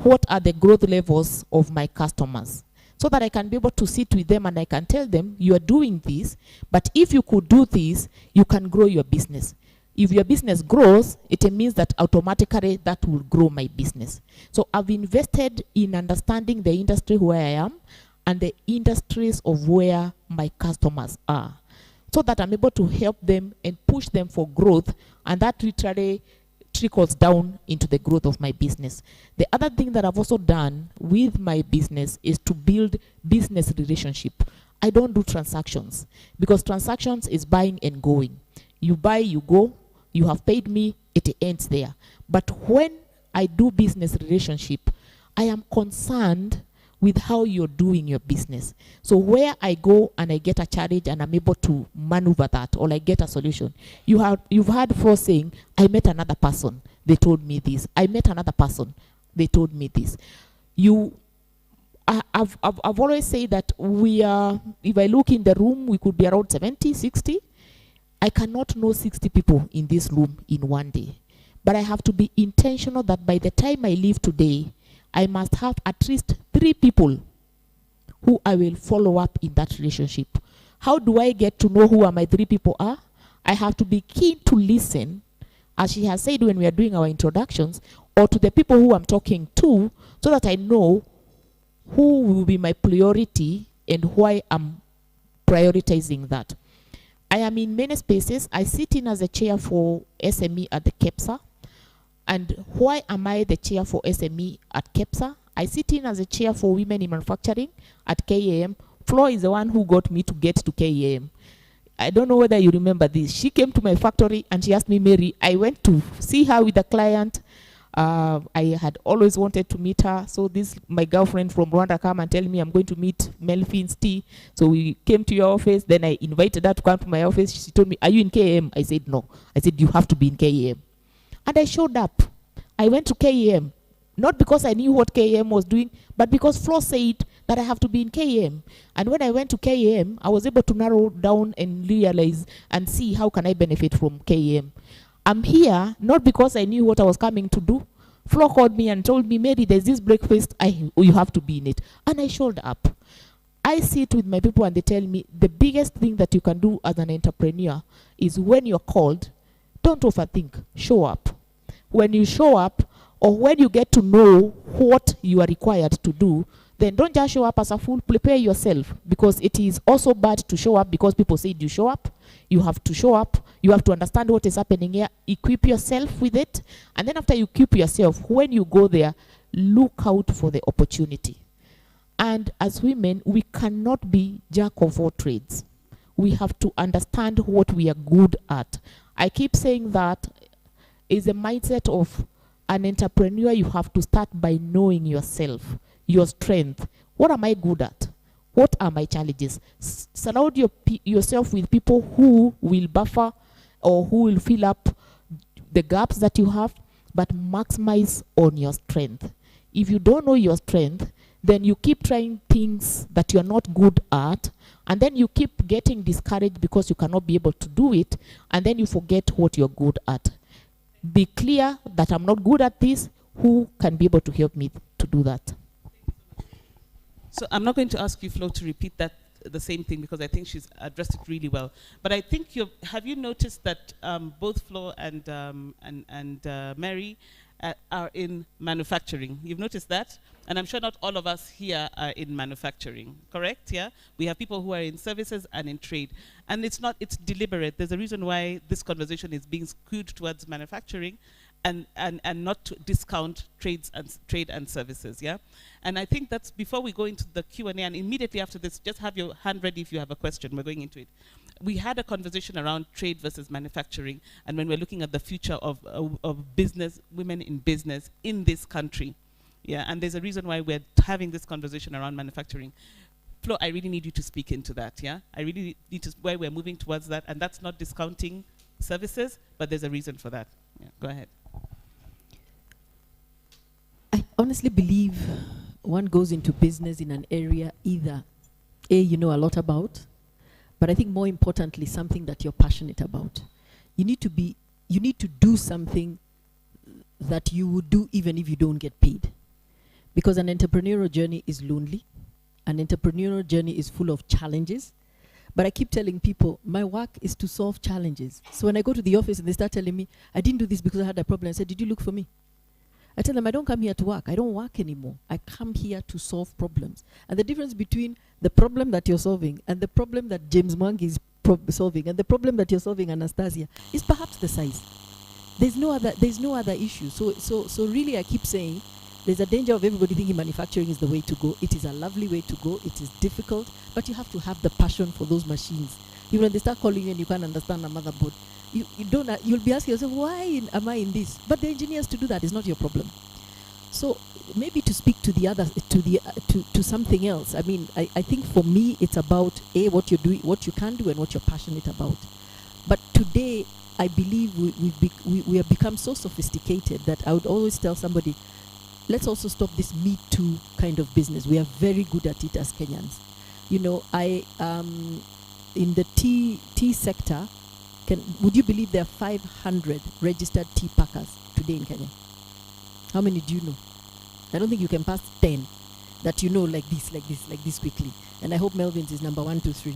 what are the growth levels of my customers, so that I can be able to sit with them and I can tell them, you are doing this, but if you could do this, you can grow your business. If your business grows, it means that automatically that will grow my business. So I've invested in understanding the industry where I am and the industries of where my customers are, so that I'm able to help them and push them for growth, and that literally trickles down into the growth of my business. The other thing that I've also done with my business is to build business relationship. I don't do transactions, because transactions is buying and going. You buy, you go, you have paid me, it ends there. But when I do business relationship, I am concerned with how you're doing your business. So where I go and I get a challenge and I'm able to maneuver that, or I get a solution. You've heard Flo saying, I met another person, they told me this. I met another person, they told me this. I've always said that we are, if I look in the room, we could be around 70, 60. I cannot know 60 people in this room in one day. But I have to be intentional that by the time I leave today, I must have at least 3 people who I will follow up in that relationship. How do I get to know who my 3 people are? I have to be keen to listen, as she has said when we are doing our introductions, or to the people who I'm talking to, so that I know who will be my priority and why I'm prioritizing that. I am in many spaces. I sit in as a chair for SME at the KEPSA. And why am I the chair for SME at KEPSA? I sit in as a chair for women in manufacturing at KAM. Flo is the one who got me to get to KAM. I don't know whether you remember this. She came to my factory and she asked me, Mary, I went to see her with a client. I had always wanted to meet her. So this, my girlfriend from Rwanda came and tell me I'm going to meet Melfin's tea. So we came to your office. Then I invited her to come to my office. She told me, are you in KAM? I said, no. I said, you have to be in KAM. And I showed up. I went to KAM, not because I knew what KAM was doing, but because Flo said that I have to be in KAM. And when I went to KAM, I was able to narrow down and realize and see how can I benefit from KAM. I'm here not because I knew what I was coming to do. Flo called me and told me, Mary, there's this breakfast, you have to be in it. And I showed up. I sit with my people and they tell me the biggest thing that you can do as an entrepreneur is when you're called, don't overthink, show up. When you show up, or when you get to know what you are required to do, then don't just show up as a fool, prepare yourself, because it is also bad to show up because people said you show up. You have to show up, you have to understand what is happening here, equip yourself with it, and then after you equip yourself, when you go there, look out for the opportunity. And as women, we cannot be jack of all trades. We have to understand what we are good at. I keep saying that is a mindset of an entrepreneur. You have to start by knowing yourself, your strength. What am I good at? What are my challenges? Surround yourself with people who will buffer or who will fill up the gaps that you have, but maximize on your strength. If you don't know your strength, then you keep trying things that you're not good at, and then you keep getting discouraged because you cannot be able to do it, and then you forget what you're good at. Be clear that I'm not good at this. Who can be able to help me to do that? So I'm not going to ask you, Flo, to repeat that the same thing, because I think she's addressed it really well. But I think have you noticed that both Flo and Mary are in manufacturing? You've noticed that? And I'm sure not all of us here are in manufacturing, correct? Yeah? We have people who are in services and in trade. And it's deliberate. There's a reason why this conversation is being skewed towards manufacturing. and not to discount trade and services. Yeah, and I think that's before we go into the Q&A, and immediately after this, just have your hand ready if you have a question. We're going into it. We had a conversation around trade versus manufacturing, and when we're looking at the future of business, women in business in this country. Yeah, and there's a reason why we're having this conversation around manufacturing. Flo, I really need you to speak into that. Yeah, I really need to where we're moving towards that, and that's not discounting services, but there's a reason for that. Yeah, go ahead. I honestly believe one goes into business in an area either A, you know a lot about, but I think more importantly, something that you're passionate about. You need to do something that you would do even if you don't get paid. Because an entrepreneurial journey is lonely. An entrepreneurial journey is full of challenges. But I keep telling people, my work is to solve challenges. So when I go to the office and they start telling me, I didn't do this because I had a problem, I said, did you look for me? I tell them, I don't come here to work. I don't work anymore. I come here to solve problems. And the difference between the problem that you're solving and the problem that James Mwangi is solving and the problem that you're solving, Anastasia, is perhaps the size. There's no other issue. So really I keep saying, there's a danger of everybody thinking manufacturing is the way to go. It is a lovely way to go. It is difficult, but you have to have the passion for those machines. Even when they start calling you and you can't understand a motherboard, you'll be asking yourself, why am I in this? But the engineers to do that is not your problem. So maybe to speak to the other, to something else. I mean, I think for me it's about what you're doing, what you can do, and what you're passionate about. But today, I believe we have become so sophisticated that I would always tell somebody, let's also stop this Me Too kind of business. We are very good at it as Kenyans. You know, in the tea sector, would you believe there are 500 registered tea packers today in Kenya? How many do you know? I don't think you can pass 10 that you know like this quickly. And I hope Melvin's is number 1, 2, 3.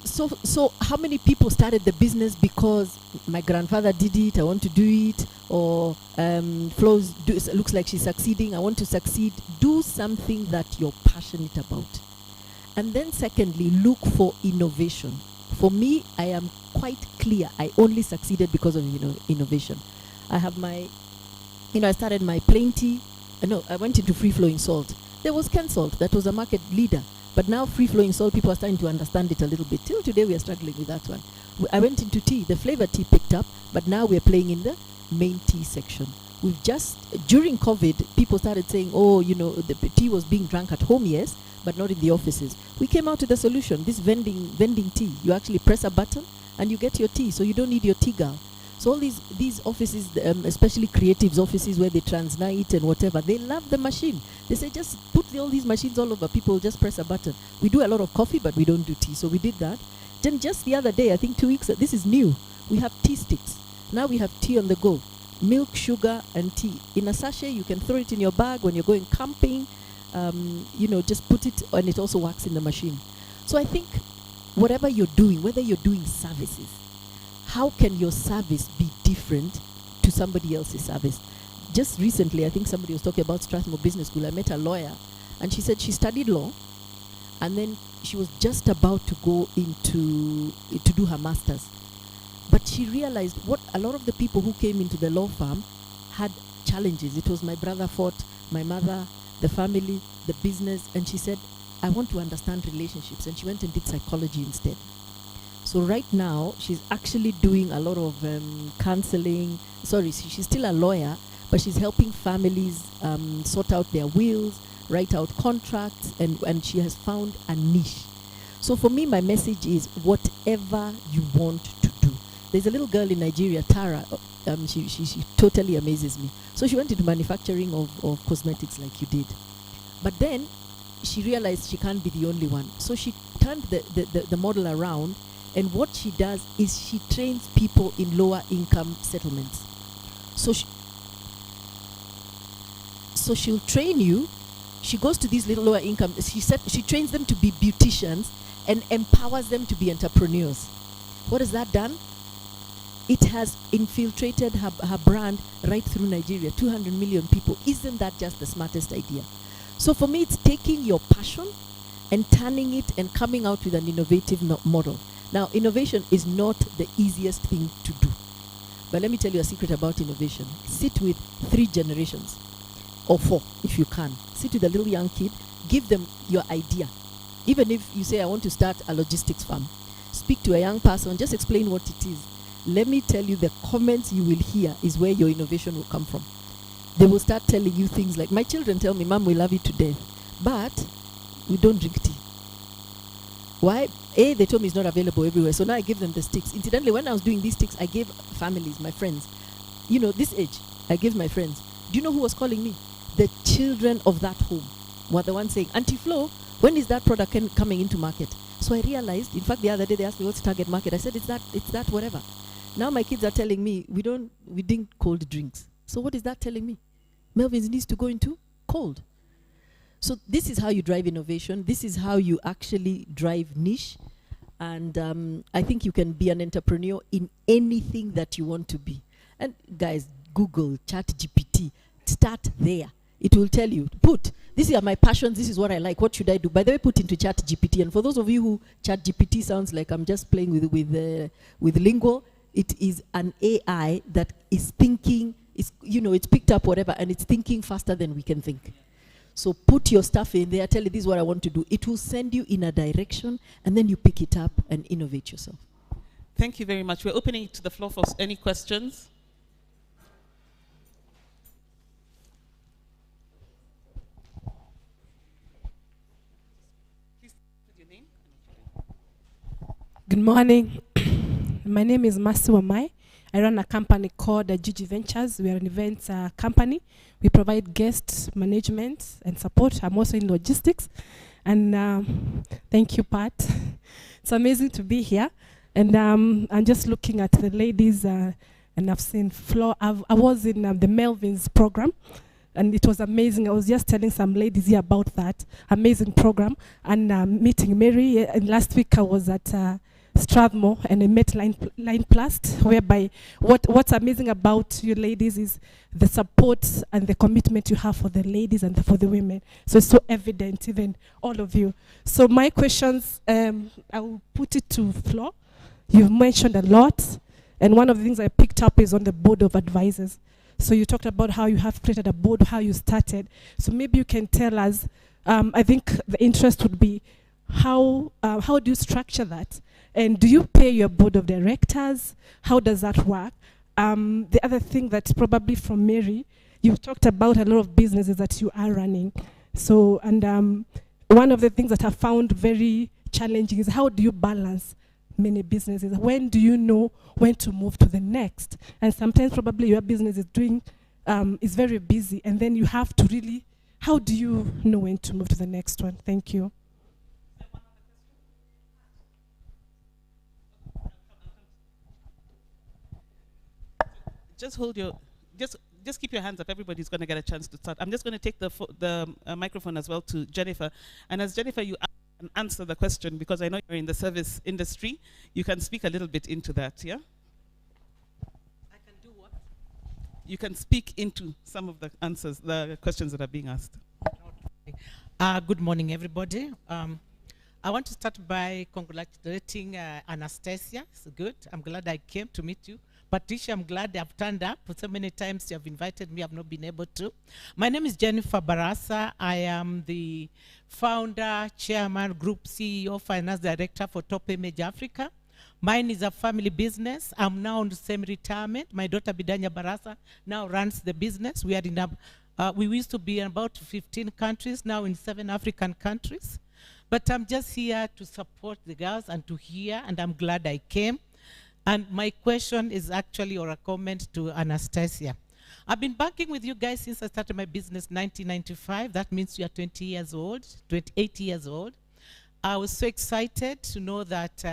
So how many people started the business because my grandfather did it, I want to do it, or Flo looks like she's succeeding, I want to succeed. Do something that you're passionate about. And then secondly, look for innovation. For me, I am quite clear, I only succeeded because of innovation. I have I started my plain tea. I went into free-flowing salt. There was Ken Salt, that was a market leader. But now free-flowing salt, people are starting to understand it a little bit. Till today, we are struggling with that one. I went into tea. The flavor tea picked up, but now we're playing in the main tea section. During COVID, people started saying, the tea was being drunk at home, yes, but not in the offices. We came out with a solution, this vending tea. You actually press a button and you get your tea, so you don't need your tea girl. So all these offices, especially creatives offices where they transnight and whatever, they love the machine. They say, just put all these machines all over, people just press a button. We do a lot of coffee, but we don't do tea. So we did that. Then just the other day, I think 2 weeks, this is new. We have tea sticks. Now we have tea on the go. Milk, sugar, and tea. In a sachet, you can throw it in your bag when you're going camping. Just put it, and it also works in the machine. So I think whatever you're doing, whether you're doing services, how can your service be different to somebody else's service? Just recently, I think somebody was talking about Strathmore Business School. I met a lawyer, and she said she studied law, and then she was just about to go to do her master's. But she realized what a lot of the people who came into the law firm had challenges. It was my brother fought, my mother, the family, the business, and she said, I want to understand relationships, and she went and did psychology instead. So right now, she's actually doing a lot of counseling. She's still a lawyer, but she's helping families sort out their wills, write out contracts, and she has found a niche. So for me, my message is whatever you want to do. There's a little girl in Nigeria, Tara. She totally amazes me. So she went into manufacturing of cosmetics like you did. But then she realized she can't be the only one. So she turned the model around. And what she does is she trains people in lower income settlements. So she'll train you. She goes to these little lower income. She trains them to be beauticians and empowers them to be entrepreneurs. What has that done? It has infiltrated her brand right through Nigeria. 200 million people. Isn't that just the smartest idea? So for me, it's taking your passion and turning it and coming out with an innovative model. Now, innovation is not the easiest thing to do. But let me tell you a secret about innovation. Sit with 3 generations, or 4 if you can. Sit with a little young kid, give them your idea. Even if you say, I want to start a logistics firm, speak to a young person, just explain what it is. Let me tell you, the comments you will hear is where your innovation will come from. They will start telling you things like, my children tell me, Mom, we love you to death, but we don't drink tea. Why? A, they told me it's not available everywhere, so now I give them the sticks. Incidentally, when I was doing these sticks, I gave families, my friends. You know, this age, I gave my friends. Do you know who was calling me? The children of that home were the ones saying, Auntie Flo, when is that product coming into market? So I realized, in fact, the other day they asked me, what's target market? I said, it's that, whatever. Now my kids are telling me, we drink cold drinks. So what is that telling me? Melvin's needs to go into cold. So this is how you drive innovation. This is how you actually drive niche. And I think you can be an entrepreneur in anything that you want to be. And guys, Google, ChatGPT, start there. It will tell you, these are my passions, this is what I like, what should I do? By the way, put into ChatGPT. And for those of you who ChatGPT sounds like I'm just playing with lingo, it is an AI that is thinking, it's picked up whatever, and it's thinking faster than we can think. So put your stuff in there, tell it this is what I want to do. It will send you in a direction, and then you pick it up and innovate yourself. Thank you very much. We're opening it to the floor for any questions. Please put your name. Good morning. My name is Masu Wamai. I run a company called Gigi Ventures. We are an events company. We provide guest management and support. I'm also in logistics. And thank you, Pat. It's amazing to be here. And I'm just looking at the ladies, and I've seen Flo. I was in the Melvin's program, and it was amazing. I was just telling some ladies here about that amazing program, and meeting Mary. And last week I was at Strathmore, and I met Line Plast, whereby what's amazing about you ladies is the support and the commitment you have for the ladies and for the women. So it's so evident, even all of you. So my questions, I will put it to Flo. You've mentioned a lot, and one of the things I picked up is on the board of advisors. So you talked about how you have created a board, how you started. So maybe you can tell us, I think the interest would be how do you structure that? And do you pay your board of directors? How does that work? The other thing that's probably from Mary, you talked about a lot of businesses that you are running. So, and one of the things that I found very challenging is how do you balance many businesses? When do you know when to move to the next? And sometimes probably your business is is very busy, and then you have to really, how do you know when to move to the next one? Thank you. Just hold your, just keep your hands up. Everybody's going to get a chance to start. I'm just going to take the microphone as well to Jennifer. And as Jennifer, you can answer the question, because I know you're in the service industry. You can speak a little bit into that, yeah? I can do what? You can speak into some of the answers, the questions that are being asked. Good morning, everybody. I want to start by congratulating Anastasia. It's good. I'm glad I came to meet you. Patricia, I'm glad I've turned up. So many times you have invited me, I've not been able to. My name is Jennifer Barasa. I am the founder, chairman, group CEO, finance director for Top Image Africa. Mine is a family business. I'm now on semi-retirement. My daughter Bidanya Barasa now runs the business. We are in we used to be in about 15 countries, now in 7 African countries. But I'm just here to support the girls and to hear, and I'm glad I came. And my question is actually, or a comment to Anastasia. I've been banking with you guys since I started my business in 1995. That means you are 20 years old, 28 years old. I was so excited to know that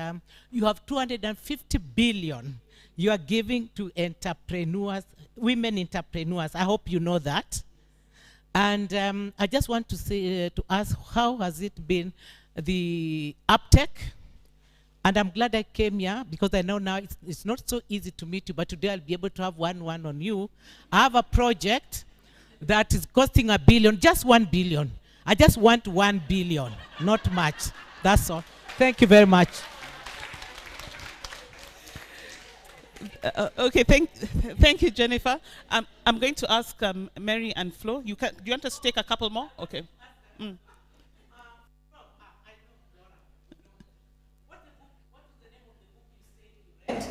you have 250 billion you are giving to entrepreneurs, women entrepreneurs. I hope you know that. And I just want to say, to ask, how has it been, the uptake? And I'm glad I came here, because I know now it's not so easy to meet you, but today I'll be able to have one on you. I have a project that is costing $1 billion, just 1 billion. I just want 1 billion, not much. That's all. Thank you very much. Okay, thank you, Jennifer. I'm going to ask Mary and Flo. Do you want us to take a couple more? Okay. Mm.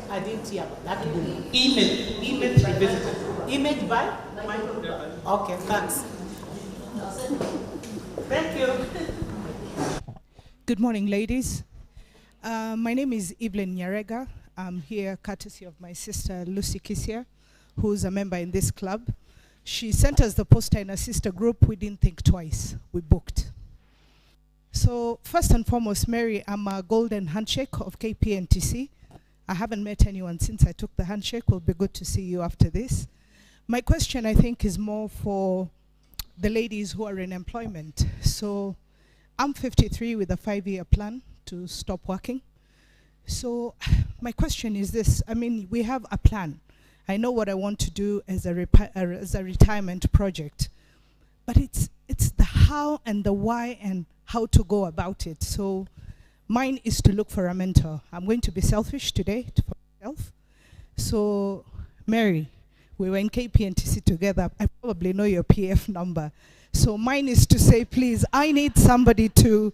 I didn't hear that book. Image Revisited. Image by? Okay, thanks. Thank you. Good morning, ladies. My name is Evelyn Nyarega. I'm here courtesy of my sister Lucy Kisia, who's a member in this club. She sent us the poster in a sister group. We didn't think twice. We booked. So first and foremost, Mary, I'm a golden handshake of KPNTC. I haven't met anyone since I took the handshake. Will be good to see you after this. My question, I think, is more for the ladies who are in employment. So I'm 53 with a 5-year plan to stop working. So my question is this. I mean, we have a plan. I know what I want to do as a retirement project. But it's the how and the why and how to go about it. So mine is to look for a mentor. I'm going to be selfish today for myself. So Mary, we were in KPNTC together. I probably know your PF number. So mine is to say, please, I need somebody to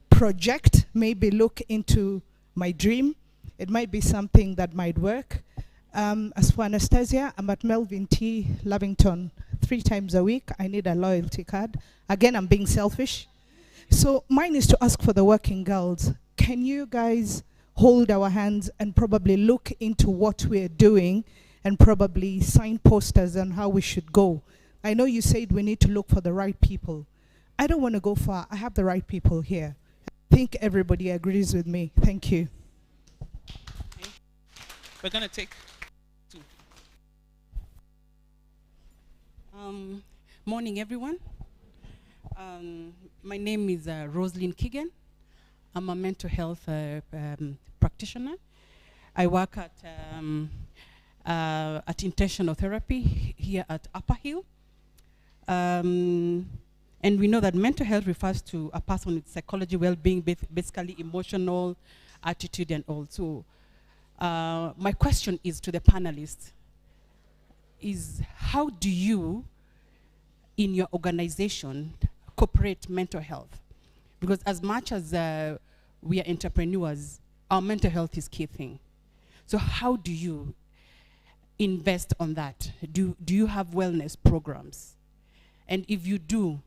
project, maybe look into my dream. It might be something that might work. As for Anastasia, I'm at Melvin T. Lavington 3 times a week. I need a loyalty card. Again, I'm being selfish. So mine is to ask for the working girls. Can you guys hold our hands and probably look into what we're doing and probably sign posters on how we should go? I know you said we need to look for the right people. I don't want to go far. I have the right people here. I think everybody agrees with me. Thank you. Okay. We're going to take 2. Morning, everyone. My name is Roslyn Keegan. I'm a mental health practitioner. I work at intentional therapy here at Upper Hill. And we know that mental health refers to a person with psychology, well-being, basically emotional, attitude, and all. So my question is to the panelists, is how do you, in your organization, incorporate mental health? Because as much as we are entrepreneurs, our mental health is key thing. So how do you invest on that? Do you have wellness programs? And if you do,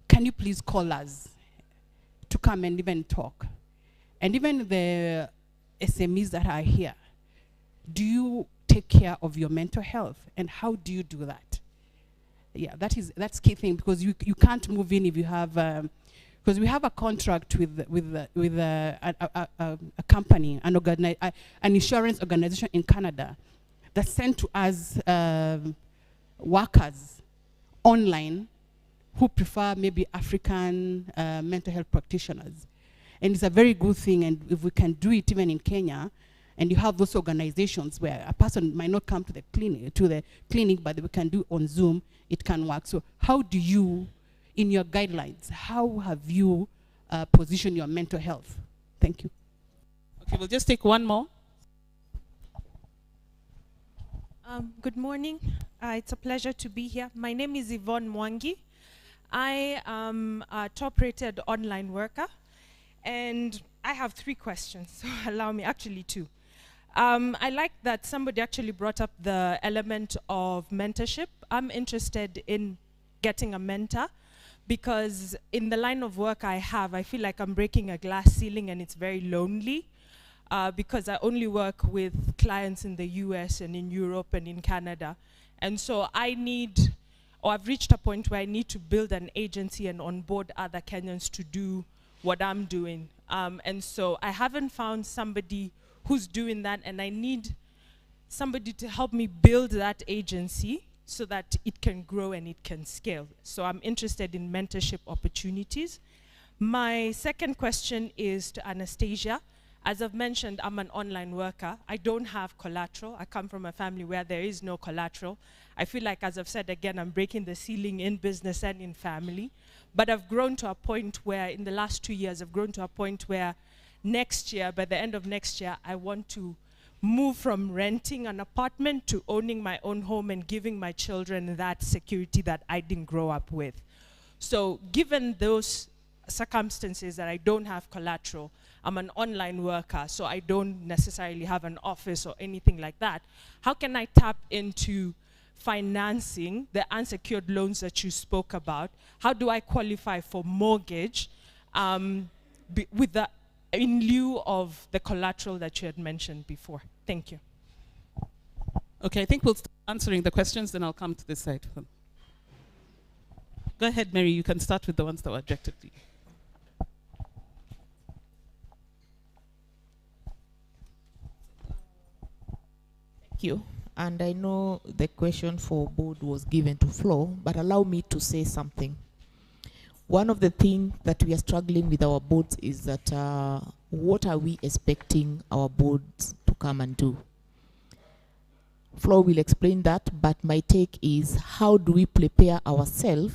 can you please call us to come and even talk? And even the SMEs that are here, do you take care of your mental health? And how do you do that? Yeah, that's key thing, because you can't move in if you have, because we have a contract with a company, an insurance organization in Canada that sent to us workers online who prefer maybe African mental health practitioners. And it's a very good thing, and if we can do it even in Kenya, and you have those organizations where a person might not come to the clinic, but we can do on Zoom, it can work. So how do you, in your guidelines, how have you positioned your mental health? Thank you. Okay, we'll just take one more. Good morning. It's a pleasure to be here. My name is Yvonne Mwangi. I am a top-rated online worker, and I have 3 questions, so allow me, actually 2. I like that somebody actually brought up the element of mentorship. I'm interested in getting a mentor because in the line of work I have, I feel like I'm breaking a glass ceiling and it's very lonely because I only work with clients in the US and in Europe and in Canada. And so I've reached a point where I need to build an agency and onboard other Kenyans to do what I'm doing. And so I haven't found somebody who's doing that, and I need somebody to help me build that agency so that it can grow and it can scale. So I'm interested in mentorship opportunities. My second question is to Anastasia. As I've mentioned, I'm an online worker. I don't have collateral. I come from a family where there is no collateral. I feel like, as I've said again, I'm breaking the ceiling in business and in family. But I've grown to a point where, in the last 2 years, I've grown to a point where next year, by the end of next year, I want to move from renting an apartment to owning my own home and giving my children that security that I didn't grow up with. So given those circumstances that I don't have collateral, I'm an online worker, so I don't necessarily have an office or anything like that. How can I tap into financing the unsecured loans that you spoke about? How do I qualify for mortgage with the, in lieu of the collateral that you had mentioned before? Thank you. Okay, I think we'll start answering the questions, then I'll come to this side. Go ahead, Mary. You can start with the ones that were directed to you. Thank you. And I know the question for board was given to Flo, but allow me to say something. One of the things that we are struggling with our boards is that what are we expecting our boards to come and do? Flo will explain that, but my take is how do we prepare ourselves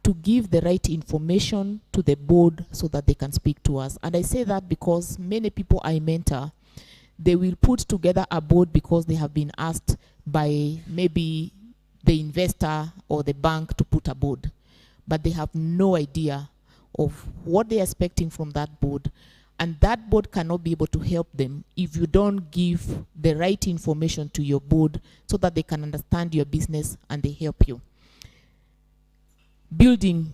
to give the right information to the board so that they can speak to us? And I say that because many people I mentor, they will put together a board because they have been asked by maybe the investor or the bank to put a board, but they have no idea of what they're expecting from that board. And that board cannot be able to help them if you don't give the right information to your board so that they can understand your business and they help you. Building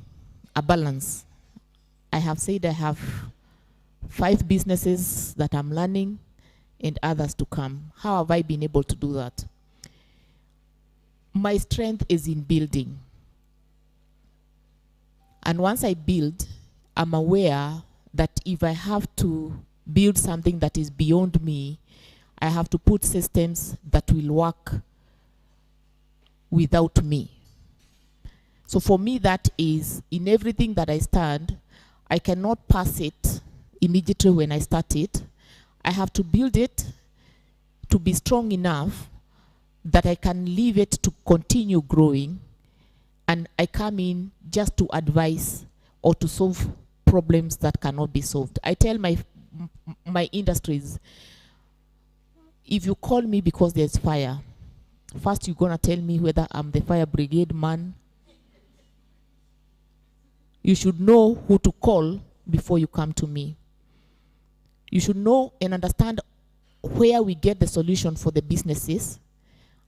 a balance. I have said I have 5 businesses that I'm learning and others to come. How have I been able to do that? My strength is in building. And once I build, I'm aware that if I have to build something that is beyond me, I have to put systems that will work without me. So for me, that is, in everything that I stand, I cannot pass it immediately when I start it. I have to build it to be strong enough that I can leave it to continue growing, and I come in just to advise or to solve problems that cannot be solved. I tell my industries, if you call me because there's fire, first you're gonna tell me whether I'm the fire brigade man. You should know who to call before you come to me. You should know and understand where we get the solution for the businesses.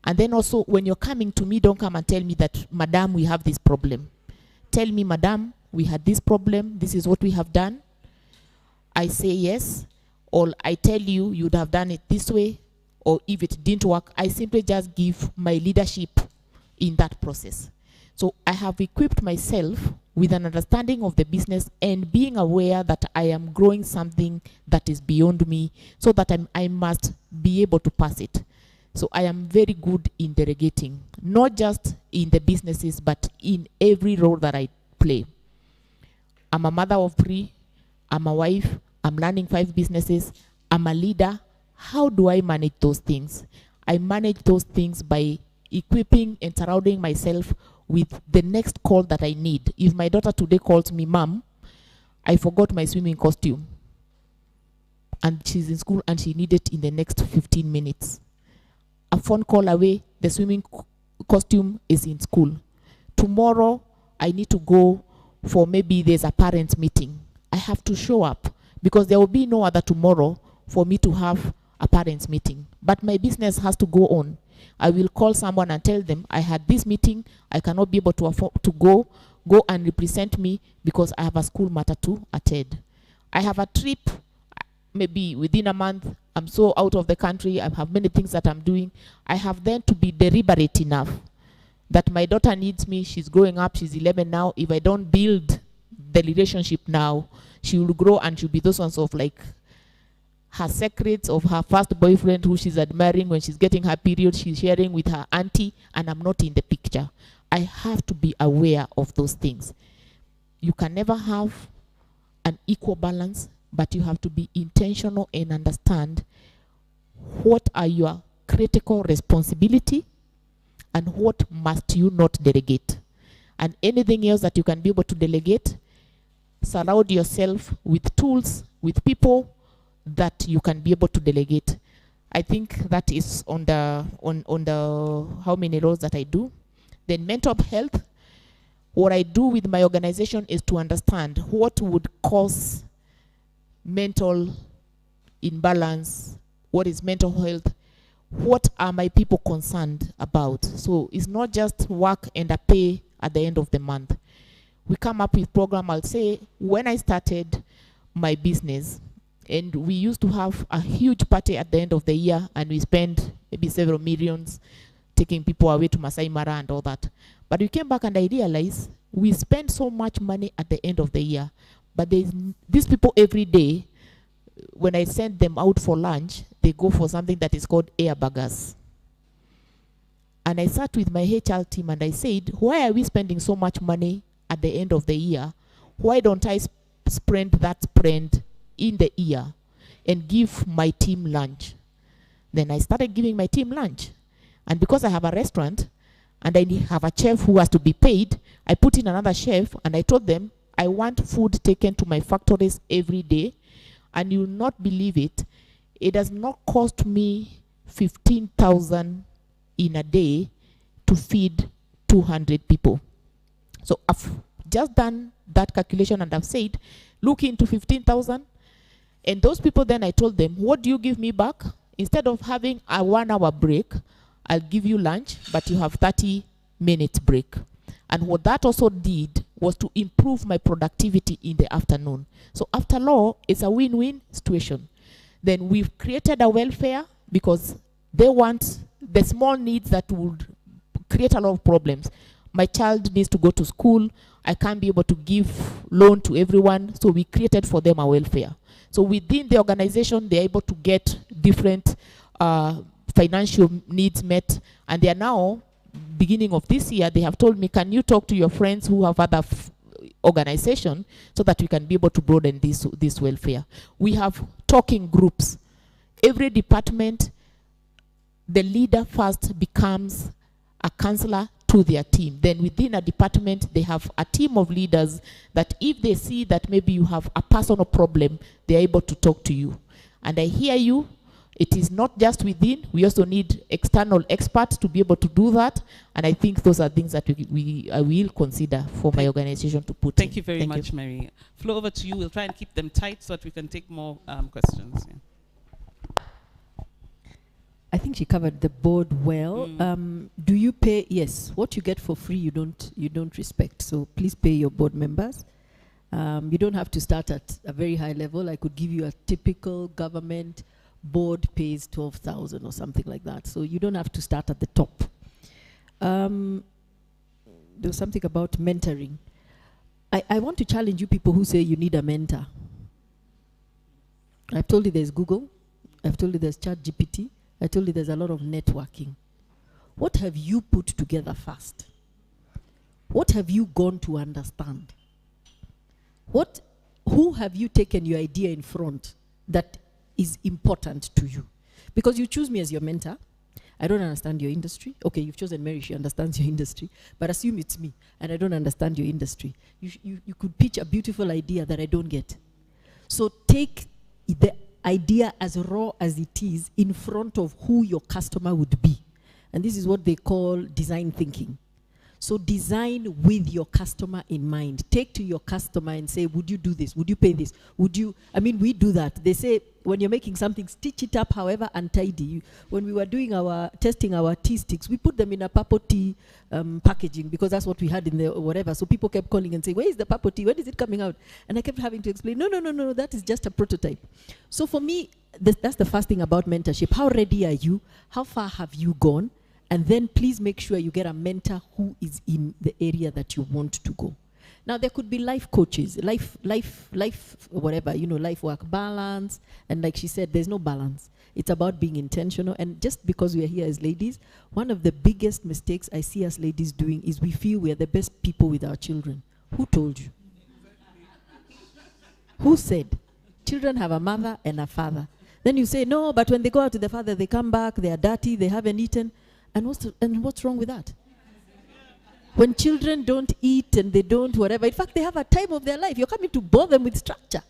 And then also, when you're coming to me, don't come and tell me that, Madam, we have this problem. Tell me, Madam, we had this problem, this is what we have done. I say yes, or I tell you, you'd have done it this way, or if it didn't work, I simply just give my leadership in that process. So I have equipped myself with an understanding of the business and being aware that I am growing something that is beyond me, so that I must be able to pass it. So I am very good in delegating, not just in the businesses, but in every role that I play. I'm a mother of 3, I'm a wife, I'm running 5 businesses, I'm a leader. How do I manage those things? I manage those things by equipping and surrounding myself with the next call that I need. If my daughter today calls me, Mom, I forgot my swimming costume, and she's in school and she needs it in the next 15 minutes. A phone call away, the swimming costume is in school. Tomorrow, I need to go for maybe there's a parents meeting. I have to show up because there will be no other tomorrow for me to have a parents meeting. But my business has to go on. I will call someone and tell them, I had this meeting, I cannot be able to afford to go and represent me because I have a school matter to attend. I have a trip, maybe within a month, I'm so out of the country, I have many things that I'm doing. I have then to be deliberate enough that my daughter needs me, she's growing up, she's 11 now. If I don't build the relationship now, she will grow and she'll be those ones of like her secrets of her first boyfriend who she's admiring when she's getting her period, she's sharing with her auntie, and I'm not in the picture. I have to be aware of those things. You can never have an equal balance, but you have to be intentional and understand what are your critical responsibility and what must you not delegate. And anything else that you can be able to delegate, surround yourself with tools, with people that you can be able to delegate. I think that is on the how many roles that I do. Then mental health. What I do with my organization is to understand what would cause mental imbalance, what is mental health, what are my people concerned about. So it's not just work and a pay at the end of the month. We come up with program. I'll say when I started my business, and we used to have a huge party at the end of the year, and we spend maybe several millions taking people away to Masai Mara and all that. But we came back and I realized we spend so much money at the end of the year. But these people every day, when I send them out for lunch, they go for something that is called air burgers. And I sat with my HR team and I said, why are we spending so much money at the end of the year? Why don't I spend that spend in the year and give my team lunch? Then I started giving my team lunch. And because I have a restaurant and I have a chef who has to be paid, I put in another chef and I told them, I want food taken to my factories every day. And you will not believe it, it does not cost me 15,000 in a day to feed 200 people. So I've just done that calculation and I've said, look into 15,000. And those people, then I told them, what do you give me back? Instead of having a 1 hour break, I'll give you lunch, but you have 30 minutes break. And what that also did was to improve my productivity in the afternoon. So after all, it's a win-win situation. Then we've created a welfare because they want the small needs that would create a lot of problems. My child needs to go to school. I can't be able to give loan to everyone. So we created for them a welfare. So within the organization, they're able to get different financial needs met. And they are now, beginning of this year, they have told me, can you talk to your friends who have other organization so that we can be able to broaden this welfare. We have talking groups. Every department, the leader first becomes a counselor to their team. Then within a department, they have a team of leaders that if they see that maybe you have a personal problem, they're able to talk to you. And I hear you. It is not just within. We also need external experts to be able to do that. And I think those are things that I will consider for my organization to put Thank in. you very much, Mary. Flow over to you. We'll try and keep them tight so that we can take more questions. Yeah. I think she covered the board well. Do you pay? Yes. What you get for free, you don't respect. So please pay your board members. You don't have to start at a very high level. I could give you a typical government board pays 12,000 or something like that. So you don't have to start at the top. There was something about mentoring. I want to challenge you people who say you need a mentor. I've told you there's Google. I've told you there's ChatGPT. I told you there's a lot of networking. What have you put together first? What have you gone to understand? Who have you taken your idea in front that is important to you? Because you choose me as your mentor. I don't understand your industry. Okay, you've chosen Mary, she understands your industry. But assume it's me, and I don't understand your industry. You could pitch a beautiful idea that I don't get. So take the idea as raw as it is in front of who your customer would be. And this is what they call design thinking. So design with your customer in mind. Take to your customer and say, would you do this? Would you pay this? Would you? I mean, we do that. They say, when you're making something, stitch it up however untidy. When we were doing testing our tea sticks, we put them in a purple tea packaging because that's what we had in the whatever. So people kept calling and saying, where is the purple tea? When is it coming out? And I kept having to explain, no, that is just a prototype. So for me, that's the first thing about mentorship. How ready are you? How far have you gone? And then please make sure you get a mentor who is in the area that you want to go. Now, there could be life coaches, life, whatever, life work balance. And like she said, there's no balance. It's about being intentional. And just because we are here as ladies, one of the biggest mistakes I see us ladies doing is we feel we are the best people with our children. Who told you? Who said? Children have a mother and a father. Then you say, no, but when they go out to the father, they come back, they are dirty, they haven't eaten. And what's wrong with that? When children don't eat and they don't whatever, in fact, they have a time of their life. You're coming to bore them with structure.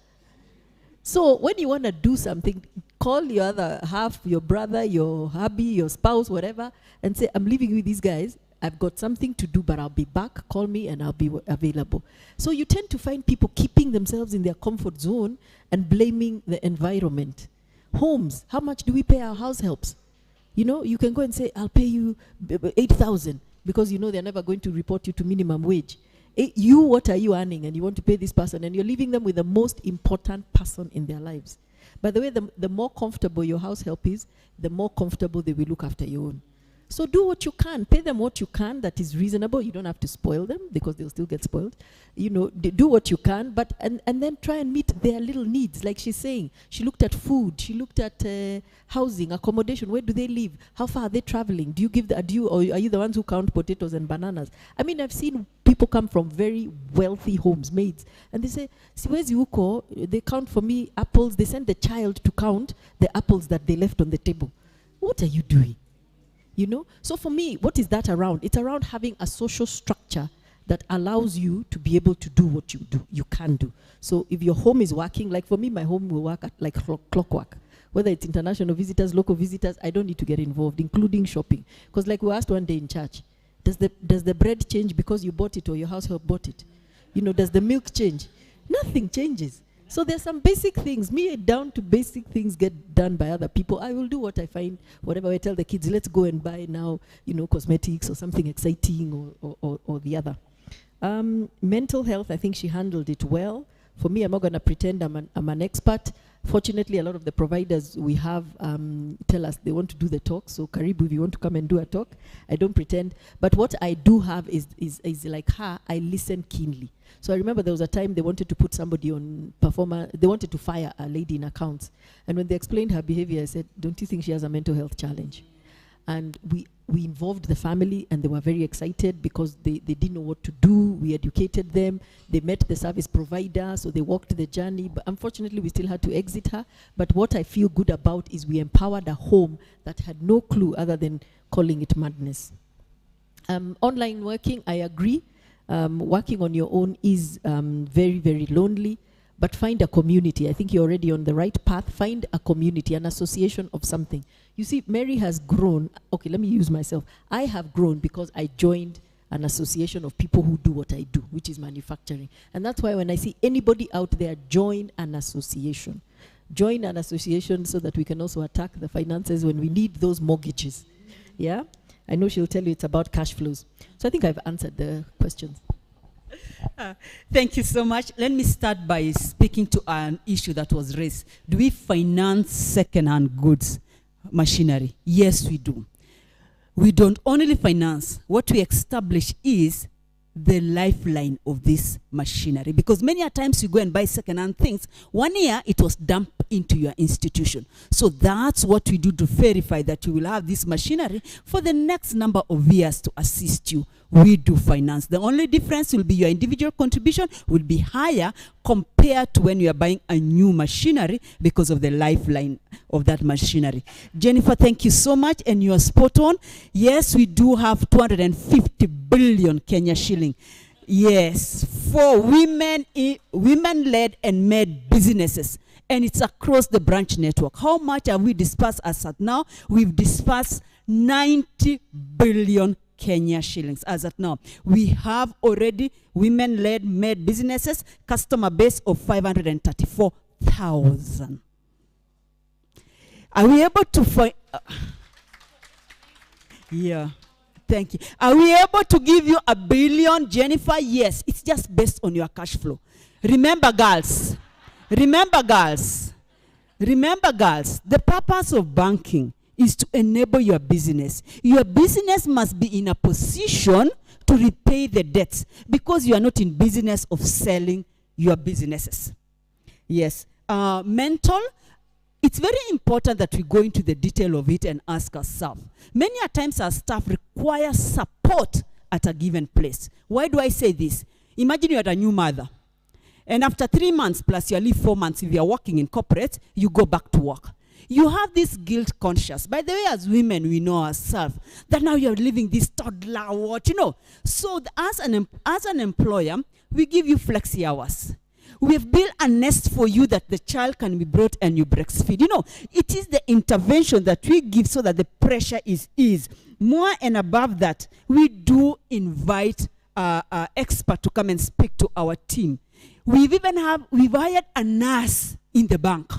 So when you want to do something, call your other half, your brother, your hubby, your spouse, whatever, and say, I'm leaving with these guys. I've got something to do, but I'll be back. Call me and I'll be available. So you tend to find people keeping themselves in their comfort zone and blaming the environment. Homes, how much do we pay our house helps? You know, you can go and say, I'll pay you 8,000 because you know they're never going to report you to minimum wage. You, what are you earning? And you want to pay this person, and you're leaving them with the most important person in their lives. By the way, the more comfortable your house help is, the more comfortable they will look after your own. So do what you can. Pay them what you can that is reasonable. You don't have to spoil them because they'll still get spoiled. You know, do what you can, but and then try and meet their little needs. Like she's saying, she looked at food, she looked at housing, accommodation. Where do they live? How far are they traveling? Do you give or are you the ones who count potatoes and bananas? I mean, I've seen people come from very wealthy homes, maids, and they say, "Where's Yuko?" They count for me apples. They send the child to count the apples that they left on the table. What are you doing? You know? So for me, what is that around? It's around having a social structure that allows you to be able to do what you can do. So if your home is working, like for me, my home will work at like clockwork. Whether it's international visitors, local visitors, I don't need to get involved, including shopping. Because like we asked one day in church, does the bread change because you bought it or your house help bought it? You know, does the milk change? Nothing changes. So there's some basic things, me down to basic things get done by other people. I will do what I find, whatever I tell the kids, let's go and buy now, you know, cosmetics or something exciting or the other. Mental health, I think she handled it well. For me, I'm not going to pretend I'm an expert. Fortunately, a lot of the providers we have tell us they want to do the talk. So Karibu, if you want to come and do a talk, I don't pretend. But what I do have is like her, I listen keenly. So I remember there was a time they wanted to put somebody on performer, they wanted to fire a lady in accounts. And when they explained her behavior, I said, don't you think she has a mental health challenge? And we involved the family, and they were very excited because they didn't know what to do. We educated them. They met the service provider, so they walked the journey. But unfortunately, we still had to exit her. But what I feel good about is we empowered a home that had no clue other than calling it madness. Online working, I agree. Working on your own is very, very lonely. But find a community. I think you're already on the right path. Find a community, an association of something. You see, Mary has grown. Okay, let me use myself. I have grown because I joined an association of people who do what I do, which is manufacturing. And that's why when I see anybody out there, join an association. Join an association so that we can also attack the finances when we need those mortgages. Yeah? I know she'll tell you it's about cash flows. So I think I've answered the questions. Thank you so much. Let me start by speaking to an issue that was raised. Do we finance second-hand goods, machinery? Yes, we do. We don't only finance. What we establish is the lifeline of this machinery. Because many a times you go and buy second-hand things, 1 year it was dumped into your institution. So that's what we do to verify that you will have this machinery for the next number of years to assist you. We do finance. The only difference will be your individual contribution will be higher compared to when you are buying a new machinery because of the lifeline of that machinery. Jennifer, thank you so much, and you are spot on. Yes, we do have 250 billion Kenya shilling. Yes, for women-led and made businesses. And it's across the branch network. How much have we dispersed as at now? We've dispersed 90 billion Kenya shillings as at now. We have already women-led made businesses, customer base of 534,000. Are we able to find... yeah, thank you. Are we able to give you 1 billion, Jennifer? Yes, it's just based on your cash flow. Remember, girls, the purpose of banking is to enable your business. Your business must be in a position to repay the debts because you are not in business of selling your businesses. Yes. Mental, it's very important that we go into the detail of it and ask ourselves. Many a times our staff require support at a given place. Why do I say this? Imagine you are a new mother. And after 3 months, plus you leave 4 months, if you are working in corporate, you go back to work. You have this guilt conscious. By the way, as women, we know ourselves that now you're living this toddler watch, you know. So as an employer, we give you flexi hours. We've built a nest for you that the child can be brought and you breastfeed. You know, it is the intervention that we give so that the pressure is eased. More and above that, we do invite expert to come and speak to our team. We've hired a nurse in the bank.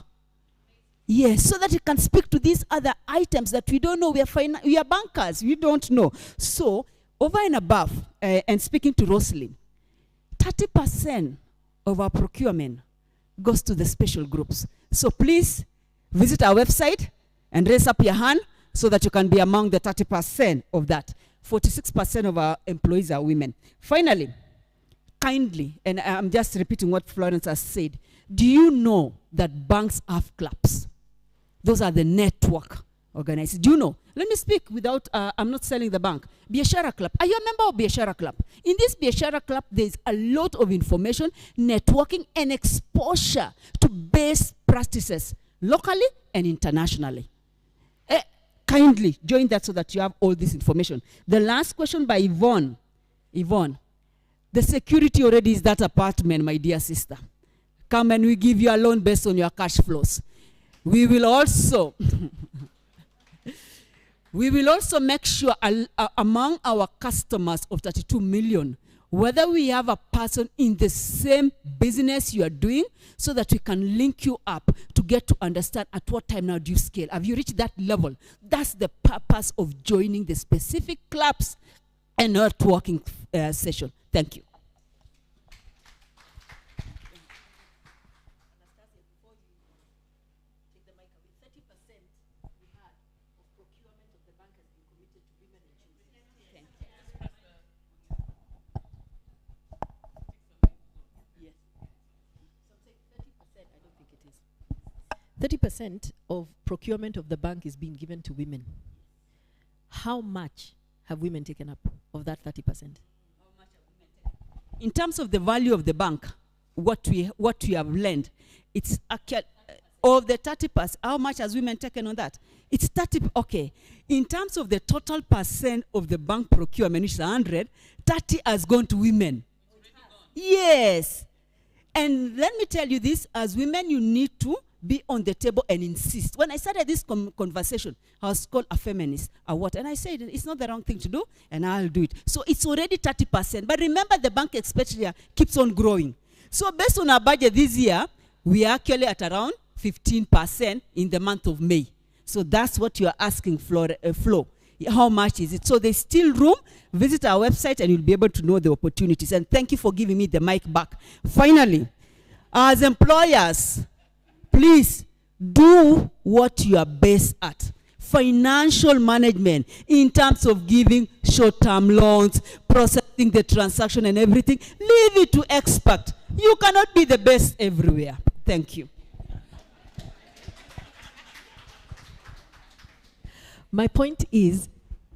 Yes, so that you can speak to these other items that we don't know. We are bankers, we don't know. So, over and above, and speaking to Roslyn, 30% of our procurement goes to the special groups. So please visit our website and raise up your hand so that you can be among the 30% of that. 46% of our employees are women. Finally, kindly, and I'm just repeating what Florence has said, do you know that banks have clubs? Those are the network organizers. Do you know? Let me speak without, I'm not selling the bank. Biashara Club. Are you a member of Biashara Club? In this Biashara Club, there's a lot of information, networking, and exposure to best practices, locally and internationally. Kindly join that so that you have all this information. The last question by Yvonne. Yvonne, the security already is that apartment, my dear sister. Come and we give you a loan based on your cash flows. We will also make sure among our customers of 32 million, whether we have a person in the same business you are doing, so that we can link you up to get to understand at what time now do you scale. Have you reached that level? That's the purpose of joining the specific clubs and networking session. Thank you. Yes. 30% of procurement of the bank is being given to women. How much have women taken up of that 30%? In terms of the value of the bank, what we have learned, it's actually, of the 30%, how much has women taken on that? It's 30, okay. In terms of the total percent of the bank procurement, which is 100, 30 has gone to women. Yes. And let me tell you this, as women, you need to be on the table and insist. When I started this conversation, I was called a feminist, or what? And I said, it's not the wrong thing to do, and I'll do it. So it's already 30%. But remember, the bank expenditure keeps on growing. So based on our budget this year, we are actually at around 15% in the month of May. So that's what you are asking, Flo. How much is it? So there's still room. Visit our website and you'll be able to know the opportunities. And thank you for giving me the mic back. Finally, as employers, please do what you are best at. Financial management in terms of giving short-term loans, processing the transaction and everything. Leave it to expert. You cannot be the best everywhere. Thank you. My point is,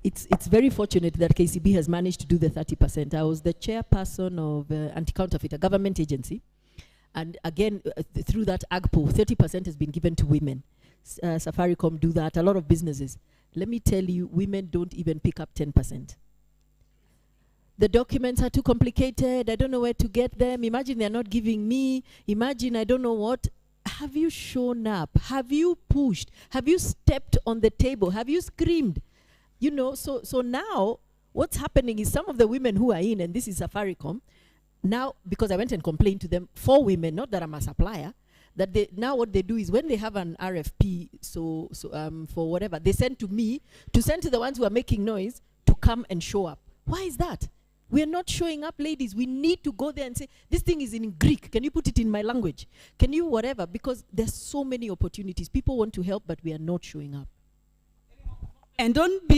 it's very fortunate that KCB has managed to do the 30%. I was the chairperson of Anti-Counterfeit, a government agency. And again, through that AGPO, 30% has been given to women. Safaricom do that, a lot of businesses. Let me tell you, women don't even pick up 10%. The documents are too complicated. I don't know where to get them. Imagine they're not giving me. Imagine I don't know what. Have you shown up? Have you pushed? Have you stepped on the table? Have you screamed? You know, so now what's happening is some of the women who are in, and this is Safaricom, now, because I went and complained to them, 4 women, not that I'm a supplier, that they, now what they do is when they have an RFP, for whatever, they send to me to send to the ones who are making noise to come and show up. Why is that? We are not showing up, ladies. We need to go there and say, this thing is in Greek. Can you put it in my language? Can you whatever? Because there's so many opportunities. People want to help, but we are not showing up. And don't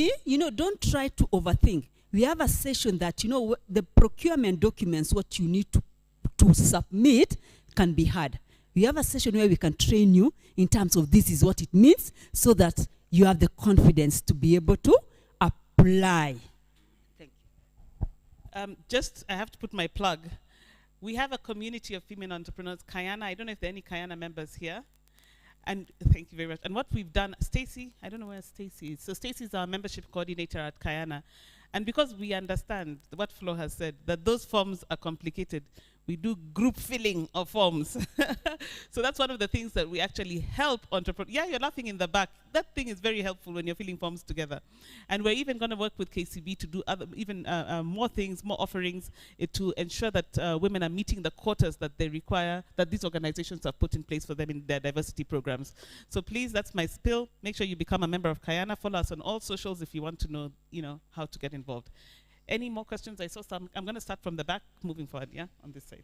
try to overthink. We have a session that, the procurement documents, what you need to submit can be hard. We have a session where we can train you in terms of this is what it means so that you have the confidence to be able to apply. I have to put my plug. We have a community of female entrepreneurs, Kayana. I don't know if there are any Kayana members here. And thank you very much. And what we've done, Stacy, I don't know where Stacy is. So Stacy is our membership coordinator at Kayana. And because we understand what Flo has said, that those forms are complicated, we do group filling of forms. So that's one of the things that we actually help entrepreneurs. Yeah, you're laughing in the back. That thing is very helpful when you're filling forms together. And we're even going to work with KCB to do other, even more things, more offerings, to ensure that women are meeting the quotas that they require, that these organizations have put in place for them in their diversity programs. So please, that's my spill. Make sure you become a member of Kayana. Follow us on all socials if you want to know, how to get involved. Any more questions? I saw some. I'm going to start from the back, moving forward, yeah, on this side.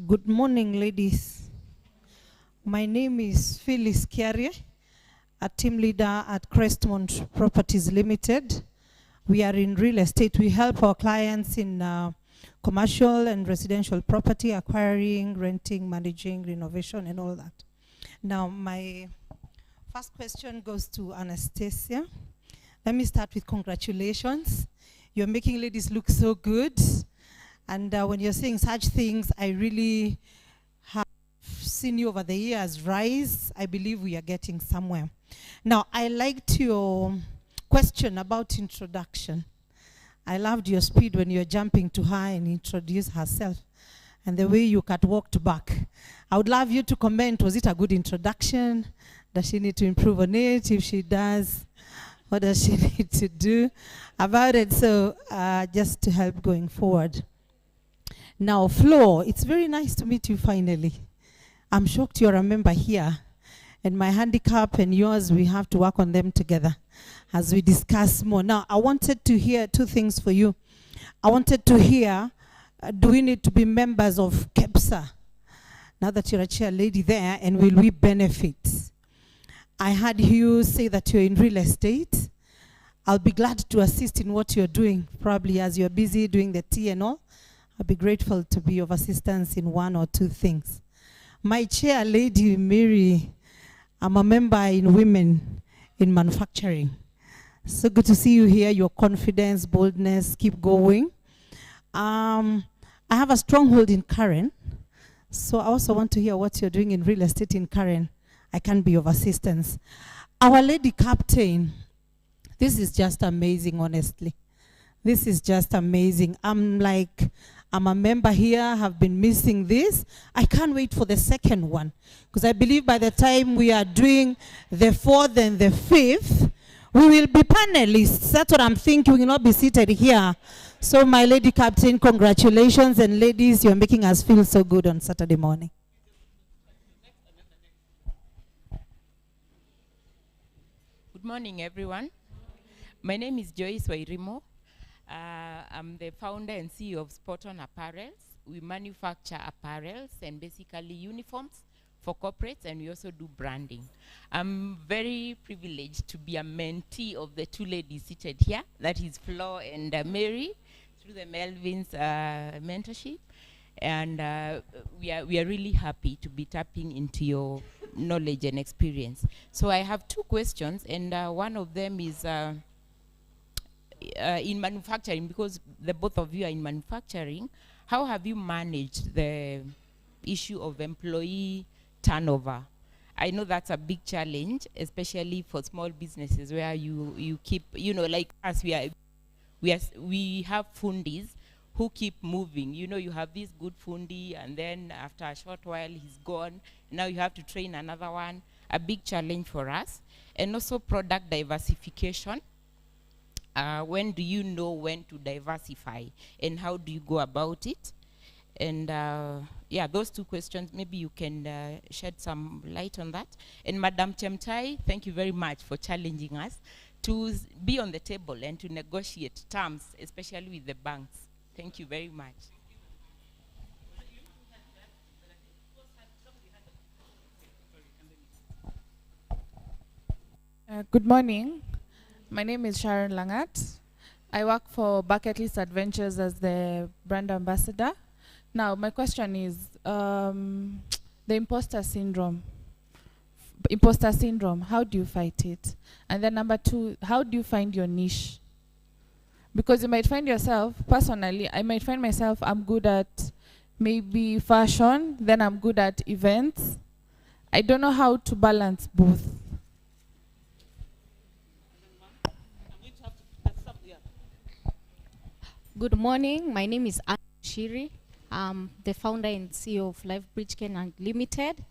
Good morning, ladies. My name is Phyllis Kiarie, a team leader at Crestmont Properties Limited. We are in real estate. We help our clients in commercial and residential property, acquiring, renting, managing, renovation, and all that. Now, my first question goes to Anastasia. Let me start with congratulations. You're making ladies look so good. And when you're saying such things, I really have seen you over the years rise. I believe we are getting somewhere. Now, I liked your question about introduction. I loved your speed when you're jumping to her and introduce herself, and the way you walked back. I would love you to comment, was it a good introduction? Does she need to improve on it? If she does, what does she need to do about it? So just to help going forward. Now, Flo, it's very nice to meet you finally. I'm shocked you're a member here. And my handicap and yours, we have to work on them together as we discuss more. Now, I wanted to hear two things for you. I wanted to hear, do we need to be members of KEPSA? Now that you're a chair lady there, and will we benefit? I heard you say that you're in real estate. I'll be glad to assist in what you're doing, probably as you're busy doing the tea and all. I'll be grateful to be of assistance in one or two things. My chair lady, Mary, I'm a member in Women in Manufacturing. So good to see you here, your confidence, boldness, keep going. I have a stronghold in Karen. So I also want to hear what you're doing in real estate in Karen. I can be of assistance. Our lady captain, this is just amazing, honestly. This is just amazing. I'm a member here, have been missing this. I can't wait for the second one, because I believe by the time we are doing the fourth and the fifth, we will be panelists. That's what I'm thinking. We will not be seated here. So my lady captain, congratulations. And ladies, you're making us feel so good on Saturday morning. Good morning, everyone. My name is Joyce Wairimo. I'm the founder and CEO of Spot On Apparels. We manufacture apparels and basically uniforms for corporates, and we also do branding. I'm very privileged to be a mentee of the two ladies seated here, that is Flo and Mary, through the Melvin's mentorship. And we are really happy to be tapping into your knowledge and experience. So I have two questions, and one of them is in manufacturing, because the both of you are in manufacturing. How have you managed the issue of employee turnover? I know that's a big challenge, especially for small businesses where you keep, like us, we have fundis who keep moving. You have this good fundi, and then after a short while he's gone. Now you have to train another one. A big challenge for us. And also product diversification. When do you know when to diversify, and how do you go about it? And yeah, those two questions, maybe you can shed some light on that. And Madam Chemtai, thank you very much for challenging us to be on the table and to negotiate terms, especially with the banks. Thank you very much. Good morning. My name is Sharon Langat. I work for Bucket List Adventures as the brand ambassador. Now, my question is the imposter syndrome. Imposter syndrome, how do you fight it? And then number two, how do you find your niche? Because you might find yourself, personally, I might find myself, I'm good at maybe fashion, then I'm good at events, I don't know how to balance both. Good morning. My name is Anne Shiri. I'm the founder and CEO of LifeBridge Kenya Limited,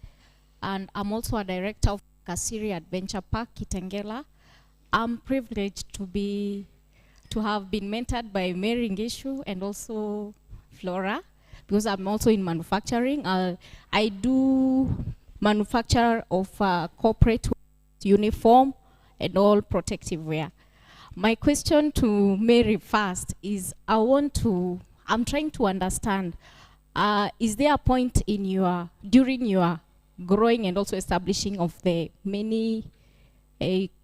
and I'm also a director of Kasiri Adventure Park, Kitengela. I'm privileged to have been mentored by Mary Ngeshu and also Flora, because I'm also in manufacturing. I do manufacture of corporate uniform and all protective wear. My question to Mary first is, I'm trying to understand, is there a point in during your growing and also establishing of the many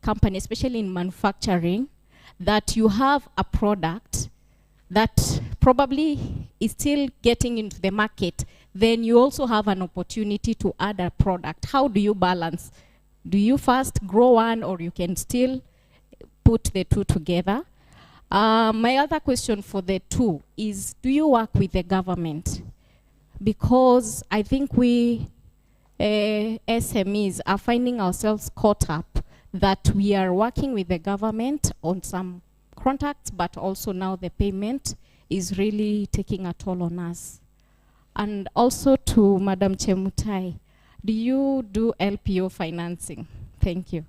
companies, especially in manufacturing, that you have a product that probably is still getting into the market, then you also have an opportunity to add a product? How do you balance? Do you first grow one, or you can still put the two together? My other question for the two is, do you work with the government? Because I think we SMEs are finding ourselves caught up that we are working with the government on some contracts, but also now the payment is really taking a toll on us. And also to Madam Chemutai, do you do LPO financing? Thank you.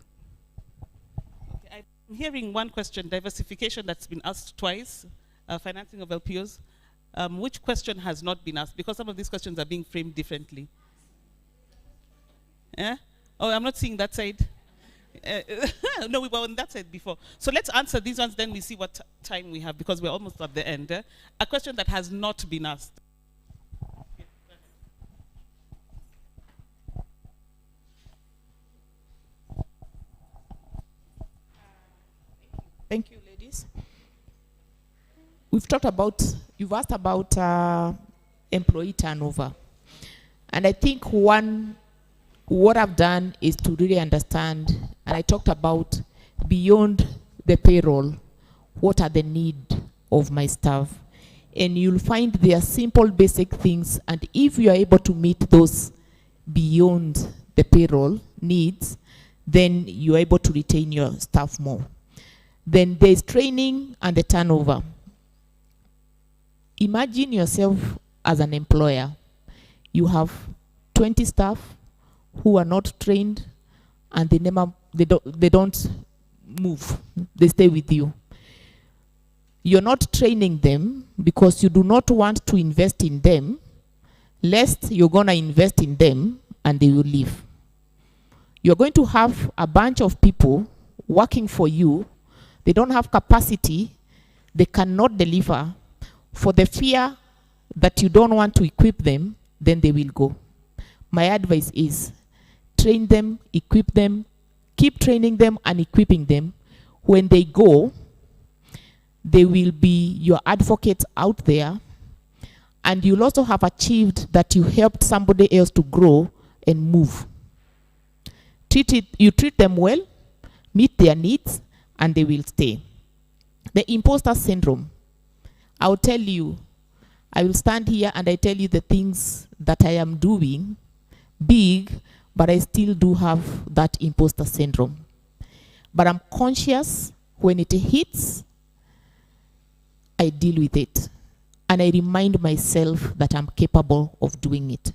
Okay, I'm hearing one question, diversification, that's been asked twice, financing of LPOs. Which question has not been asked? Because some of these questions are being framed differently. Yeah? Oh, I'm not seeing that side. No, we were on that side before. So let's answer these ones, then we see what time we have, because we're almost at the end. A question that has not been asked. Thank you, ladies. You've asked about employee turnover. And I think what I've done is to really understand, and I talked about beyond the payroll, what are the needs of my staff. And you'll find there are simple, basic things, and if you are able to meet those beyond the payroll needs, then you're able to retain your staff more. Then there's training and the turnover. Imagine yourself as an employer. You have 20 staff who are not trained, and they don't move. They stay with you. You're not training them because you do not want to invest in them, lest you're going to invest in them and they will leave. You're going to have a bunch of people working for you. They don't have capacity. They cannot deliver. For the fear that you don't want to equip them, then they will go. My advice is, train them, equip them, keep training them and equipping them. When they go, they will be your advocates out there, and you'll also have achieved that you helped somebody else to grow and move. You treat them well, meet their needs, and they will stay. The imposter syndrome. I'll tell you, I will stand here and I tell you the things that I am doing big, but I still do have that imposter syndrome. But I'm conscious when it hits, I deal with it. And I remind myself that I'm capable of doing it.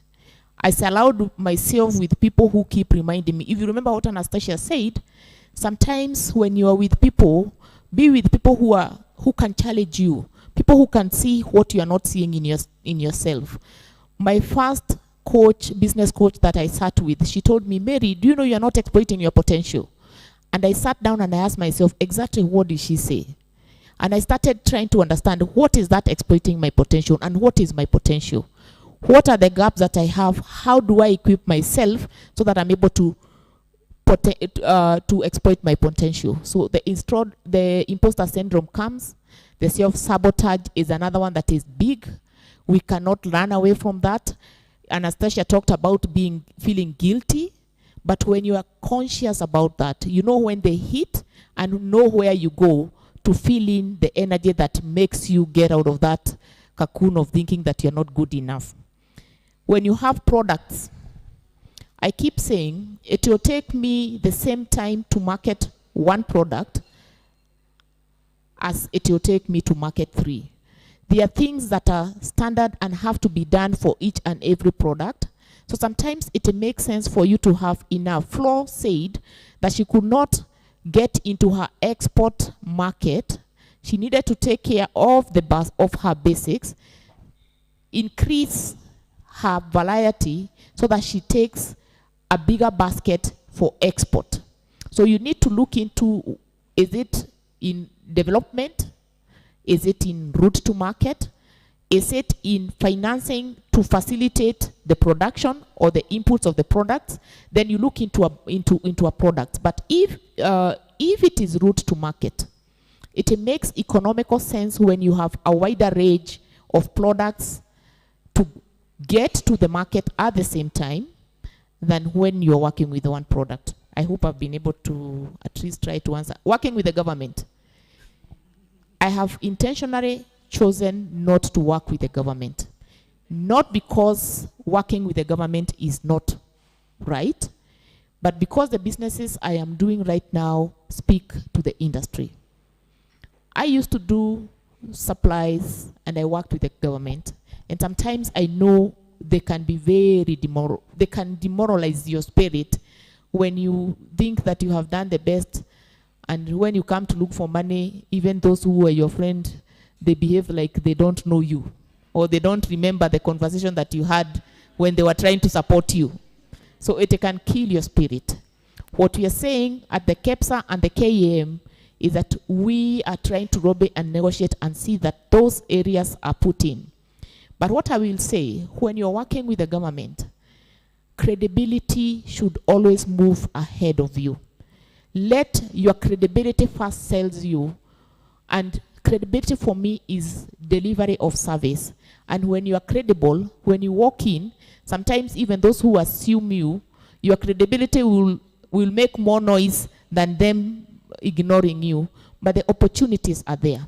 I surround myself with people who keep reminding me. If you remember what Anastasia said, sometimes when you are with people, be with people who can challenge you, people who can see what you are not seeing in yourself. My first business coach that I sat with, she told me, Mary, do you know you are not exploiting your potential? And I sat down and I asked myself, exactly what did she say? And I started trying to understand, what is that exploiting my potential, and what is my potential? What are the gaps that I have? How do I equip myself so that I'm able to exploit my potential? So the imposter syndrome comes. The self-sabotage is another one that is big. We cannot run away from that. Anastasia talked about feeling guilty, but when you are conscious about that, you know when they hit and know where you go to feel in the energy that makes you get out of that cocoon of thinking that you're not good enough. When you have products, I keep saying it will take me the same time to market one product as it will take me to market 3. There are things that are standard and have to be done for each and every product. So sometimes it makes sense for you to have enough. Flo said that she could not get into her export market. She needed to take care of of her basics, increase her variety so that she takes a bigger basket for export. So you need to look into, is it in development? Is it in route to market? Is it in financing to facilitate the production or the inputs of the products? Then you look into a product. But if it is route to market, it makes economical sense when you have a wider range of products to get to the market at the same time than when you're working with one product. I hope I've been able to at least try to answer. Working with the government, I have intentionally chosen not to work with the government. Not because working with the government is not right, but because the businesses I am doing right now speak to the industry. I used to do supplies and I worked with the government, and sometimes I know they can be very they can demoralize your spirit when you think that you have done the best, and when you come to look for money, even those who were your friend, they behave like they don't know you, or they don't remember the conversation that you had when they were trying to support you. So it can kill your spirit. What we are saying at the KEPSA and the KEM is that we are trying to lobby and negotiate and see that those areas are put in. But what I will say, when you're working with the government, credibility should always move ahead of you. Let your credibility first sells you, and credibility for me is delivery of service. And when you are credible, when you walk in, sometimes even those who assume you, your credibility will make more noise than them ignoring you, but the opportunities are there.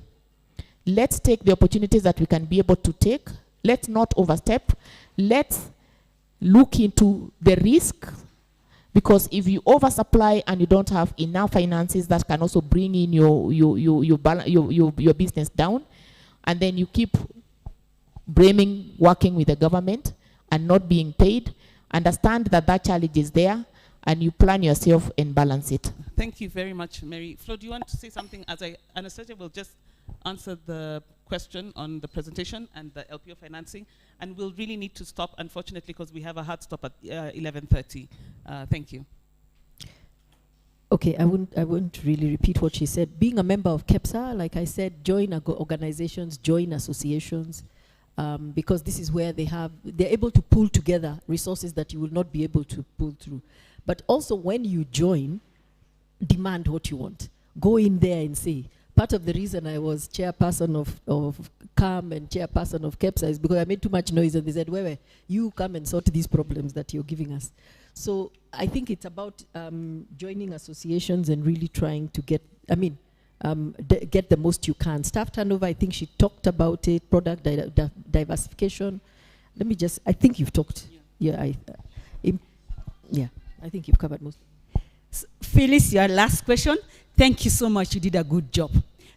Let's take the opportunities that we can be able to take. Let's not overstep. Let's look into the risk, because if you oversupply and you don't have enough finances, that can also bring in your business down, and then you keep blaming working with the government and not being paid. Understand that that challenge is there, and you plan yourself and balance it. Thank you very much, Mary. Flo, do you want to say something? As Anastasia will just answer the question on the presentation and the LPO financing, and we'll really need to stop, unfortunately, because we have a hard stop at 11:30. Thank you. Okay, I won't really repeat what she said. Being a member of KEPSA, like I said, join organizations, join associations, because this is where they're able to pull together resources that you will not be able to pull through. But also when you join, demand what you want. Go in there and say. Part of the reason I was chairperson of CAM and chairperson of KEPSA is because I made too much noise, and they said, Wewe, you come and sort these problems that you're giving us. So I think it's about joining associations and really trying to get the most you can. Staff turnover, I think she talked about it, product diversification. I think you've talked. Yeah, I think you've covered most. Phyllis, your last question. Thank you so much. You did a good job.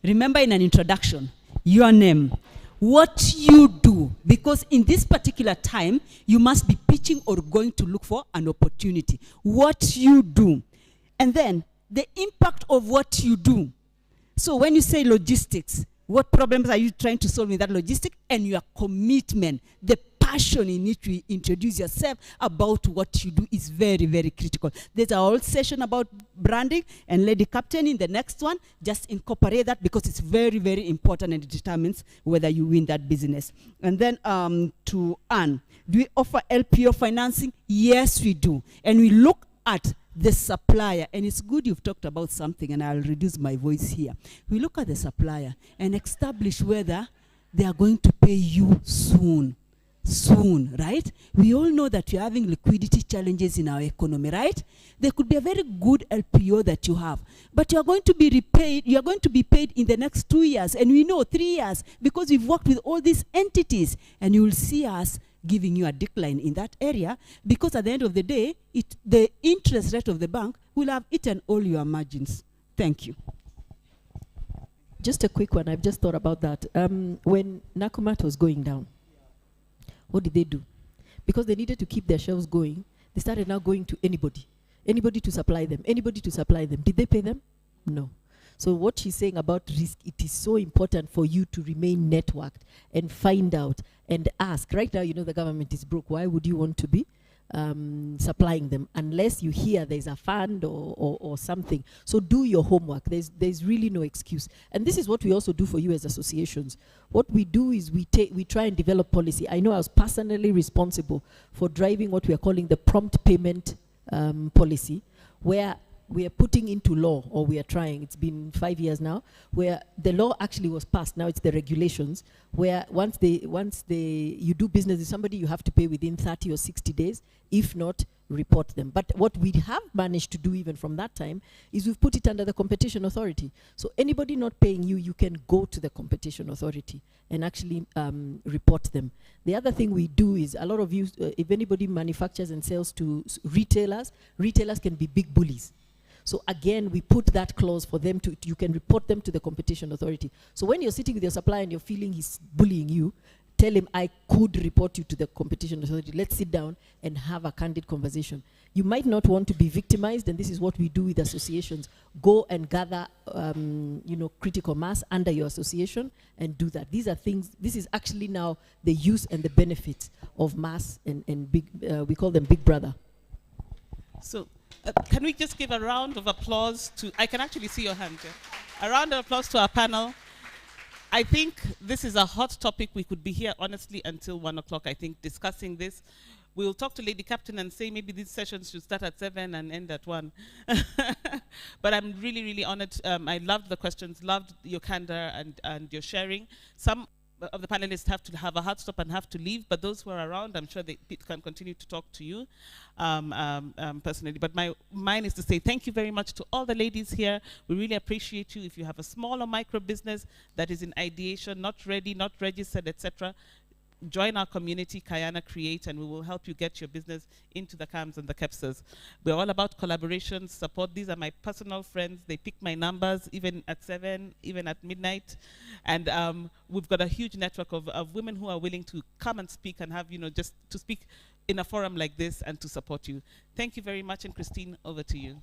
Remember in an introduction, your name, what you do, because in this particular time, you must be pitching or going to look for an opportunity. What you do. And then the impact of what you do. So when you say logistics, what problems are you trying to solve in that logistic? And your commitment, the passion in which you introduce yourself about what you do is very, very critical. There's a whole session about branding, and Lady Captain in the next one, just incorporate that because it's very, very important, and it determines whether you win that business. And then to Anne, do we offer LPO financing? Yes, we do. And we look at the supplier, and it's good you've talked about something, and I'll reduce my voice here. We look at the supplier and establish whether they are going to pay you soon, right? We all know that you're having liquidity challenges in our economy, right? There could be a very good LPO that you have, but you're going to be repaid, you're going to be paid in the next 2 years, and we know 3 years, because we've worked with all these entities, and you will see us giving you a decline in that area, because at the end of the day, the interest rate of the bank will have eaten all your margins. Thank you. Just a quick one. I've just thought about that. When Nakumat was going down, what did they do? Because they needed to keep their shelves going, they started now going to anybody to supply them, anybody to supply them. Did they pay them? No. So what she's saying about risk, it is so important for you to remain networked and find out and ask. Right now, you know the government is broke. Why would you want to be supplying them unless you hear there's a fund or something? So do your homework. There's really no excuse. And this is what we also do for you as associations. What we do is we try and develop policy. I know I was personally responsible for driving what we are calling the prompt payment policy, where we are putting into law, or we are trying, it's been 5 years now, where the law actually was passed. Now it's the regulations, where once you do business with somebody, you have to pay within 30 or 60 days. If not, report them. But what we have managed to do even from that time is we've put it under the competition authority. So anybody not paying you, you can go to the competition authority and actually report them. The other thing we do is, a lot of you, if anybody manufactures and sells to retailers can be big bullies. So again, we put that clause for them you can report them to the competition authority. So when you're sitting with your supplier and you're feeling he's bullying you, tell him, I could report you to the competition authority. Let's sit down and have a candid conversation. You might not want to be victimized, and this is what we do with associations. Go and gather critical mass under your association and do that. These are things, this is actually now the use and the benefits of mass and big, we call them Big Brother. So, can we just give a round of applause to, I can actually see your hand here. A round of applause to our panel. I think this is a hot topic. We could be here honestly until 1 o'clock, I think, discussing this. We'll talk to Lady Captain and say maybe these sessions should start at 7 and end at 1. But I'm really, really honored. I loved the questions, loved your candor and your sharing. Some of the panelists have to have a hard stop and have to leave, but those who are around, I'm sure they can continue to talk to you personally. But mine is to say thank you very much to all the ladies here. We really appreciate you. If you have a small or micro business that is in ideation, not ready, not registered, etc., join our community, Kayana Create, and we will help you get your business into the CAMs and the KEPSAs. We're all about collaboration, support. These are my personal friends. They pick my numbers, even at 7, even at midnight. And we've got a huge network of women who are willing to come and speak and have, just to speak in a forum like this and to support you. Thank you very much. And Christine, over to you.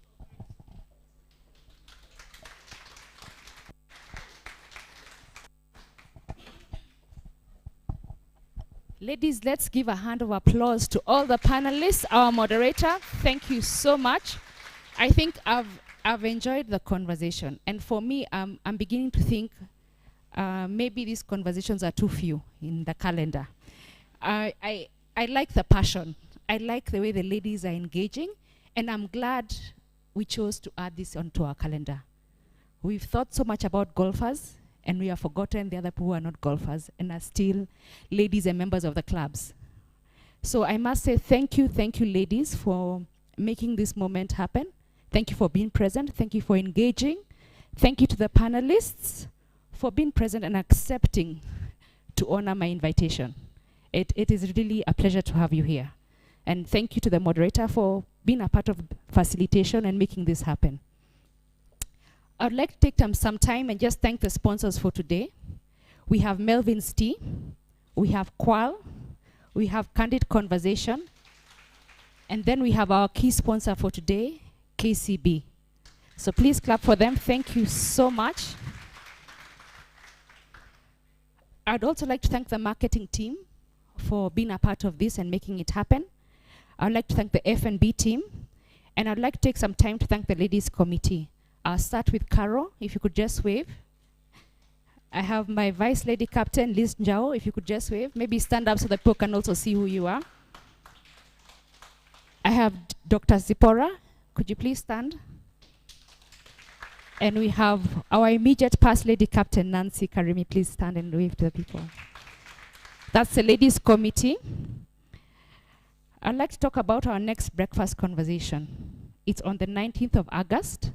Ladies, let's give a hand of applause to all the panelists, our moderator. Thank you so much. I think I've enjoyed the conversation. And for me, I'm beginning to think maybe these conversations are too few in the calendar. I like the passion. I like the way the ladies are engaging. And I'm glad we chose to add this onto our calendar. We've thought so much about golfers, and we have forgotten the other people who are not golfers and are still ladies and members of the clubs. So I must say thank you, ladies, for making this moment happen. Thank you for being present. Thank you for engaging. Thank you to the panelists for being present and accepting to honor my invitation. It is really a pleasure to have you here. And thank you to the moderator for being a part of facilitation and making this happen. I'd like to take some time and just thank the sponsors for today. We have Melvin's Tea, we have Qual, we have Candid Conversation, and then we have our key sponsor for today, KCB. So please clap for them. Thank you so much. I'd also like to thank the marketing team for being a part of this and making it happen. I'd like to thank the F&B team, and I'd like to take some time to thank the ladies committee. I'll start with Carol, if you could just wave. I have my Vice Lady Captain, Liz Njao, if you could just wave. Maybe stand up so that people can also see who you are. I have Dr. Zipporah. Could you please stand? And we have our immediate past Lady Captain, Nancy Karimi. Please stand and wave to the people. That's the ladies committee. I'd like to talk about our next breakfast conversation. It's on the 19th of August.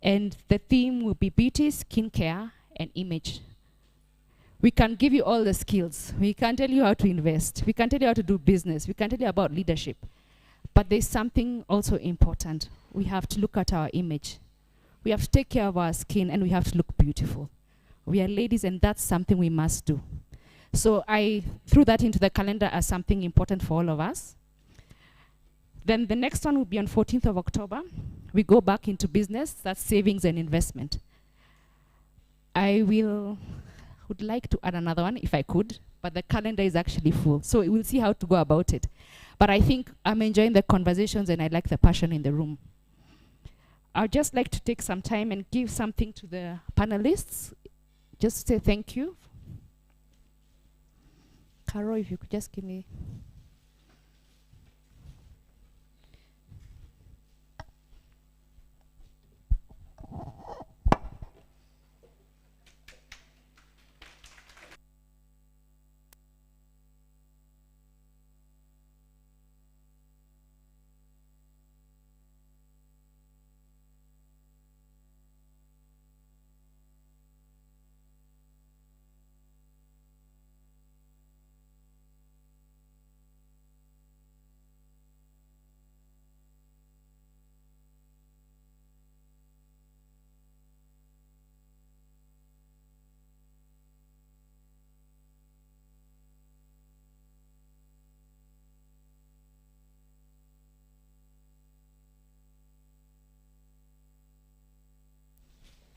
And the theme will be beauty, skincare, and image. We can give you all the skills. We can tell you how to invest. We can tell you how to do business. We can tell you about leadership. But there's something also important. We have to look at our image. We have to take care of our skin, and we have to look beautiful. We are ladies, and that's something we must do. So I threw that into the calendar as something important for all of us. Then the next one will be on 14th of October. We go back into business. That's savings and investment. I would like to add another one if I could, but the calendar is actually full. So we'll see how to go about it. But I think I'm enjoying the conversations, and I like the passion in the room. I'd just like to take some time and give something to the panelists. Just say thank you. Caro, if you could just give me.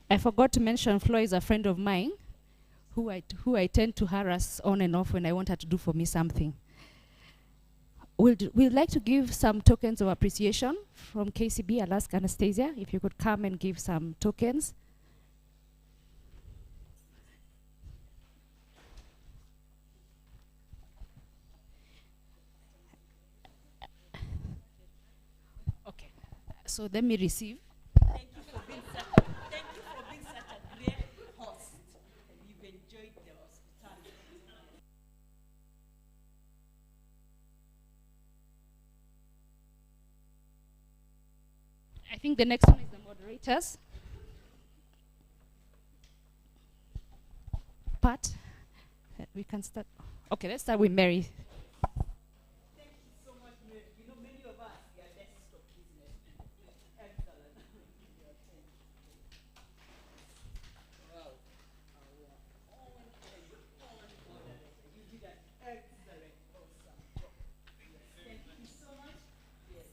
I forgot to mention Flo is a friend of mine who I tend to harass on and off when I want her to do for me something. We'd like to give some tokens of appreciation from KCB. I'll ask Anastasia if you could come and give some tokens. Okay, so let me receive. Thank you for being such a great host. You've enjoyed the hospitality. I think the next one is the moderators. Pat, we can start. Okay, let's start with Mary. Thank you so much, Mary. You know, many of us, we are desktop business. Excellent. Wow. You did an excellent, awesome job. Yes. Thank you so much. Yes.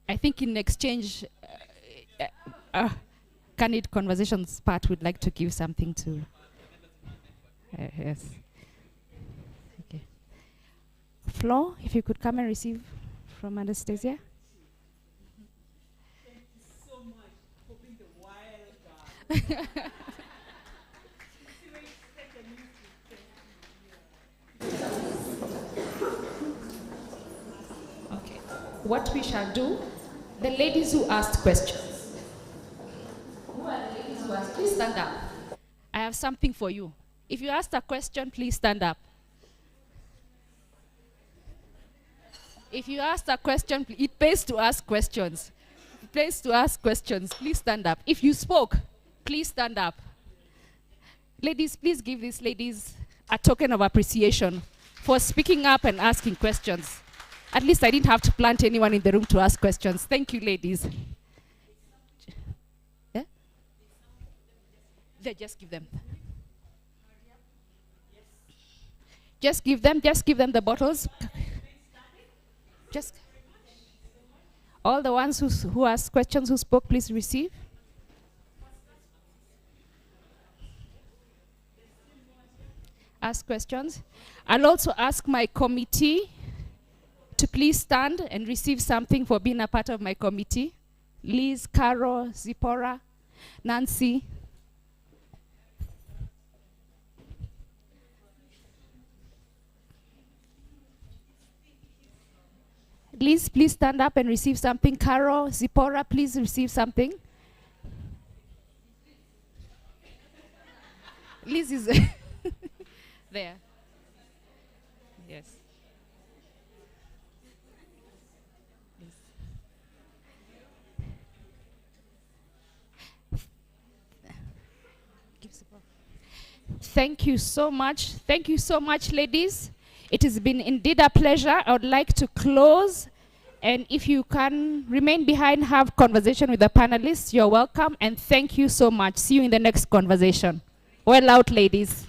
I think in exchange, candid conversations part would like to give something to. Yes. Okay. Flo, if you could come and receive from Anastasia. Thank you so much for being the wild card. Okay. What we shall do, the ladies who asked questions. Who are the ladies who asked? Please stand up. I have something for you. If you asked a question, please stand up. If you asked a question, it pays to ask questions. It pays to ask questions. Please stand up. If you spoke, please stand up. Ladies, please give these ladies a token of appreciation for speaking up and asking questions. At least I didn't have to plant anyone in the room to ask questions. Thank you, ladies. Yeah? They just give them. Just give them the bottles. Just all the ones who asked questions, who spoke, please receive. Ask questions. I'll also ask my committee to please stand and receive something for being a part of my committee. Liz, Caro, Zipporah, Nancy. Liz, please stand up and receive something. Caro, Zipporah, please receive something. Liz is there. Yes. Thank you so much. Thank you so much, ladies. It has been indeed a pleasure. I would like to close. And if you can remain behind, have conversation with the panelists, you're welcome. And thank you so much. See you in the next conversation. Well out, ladies.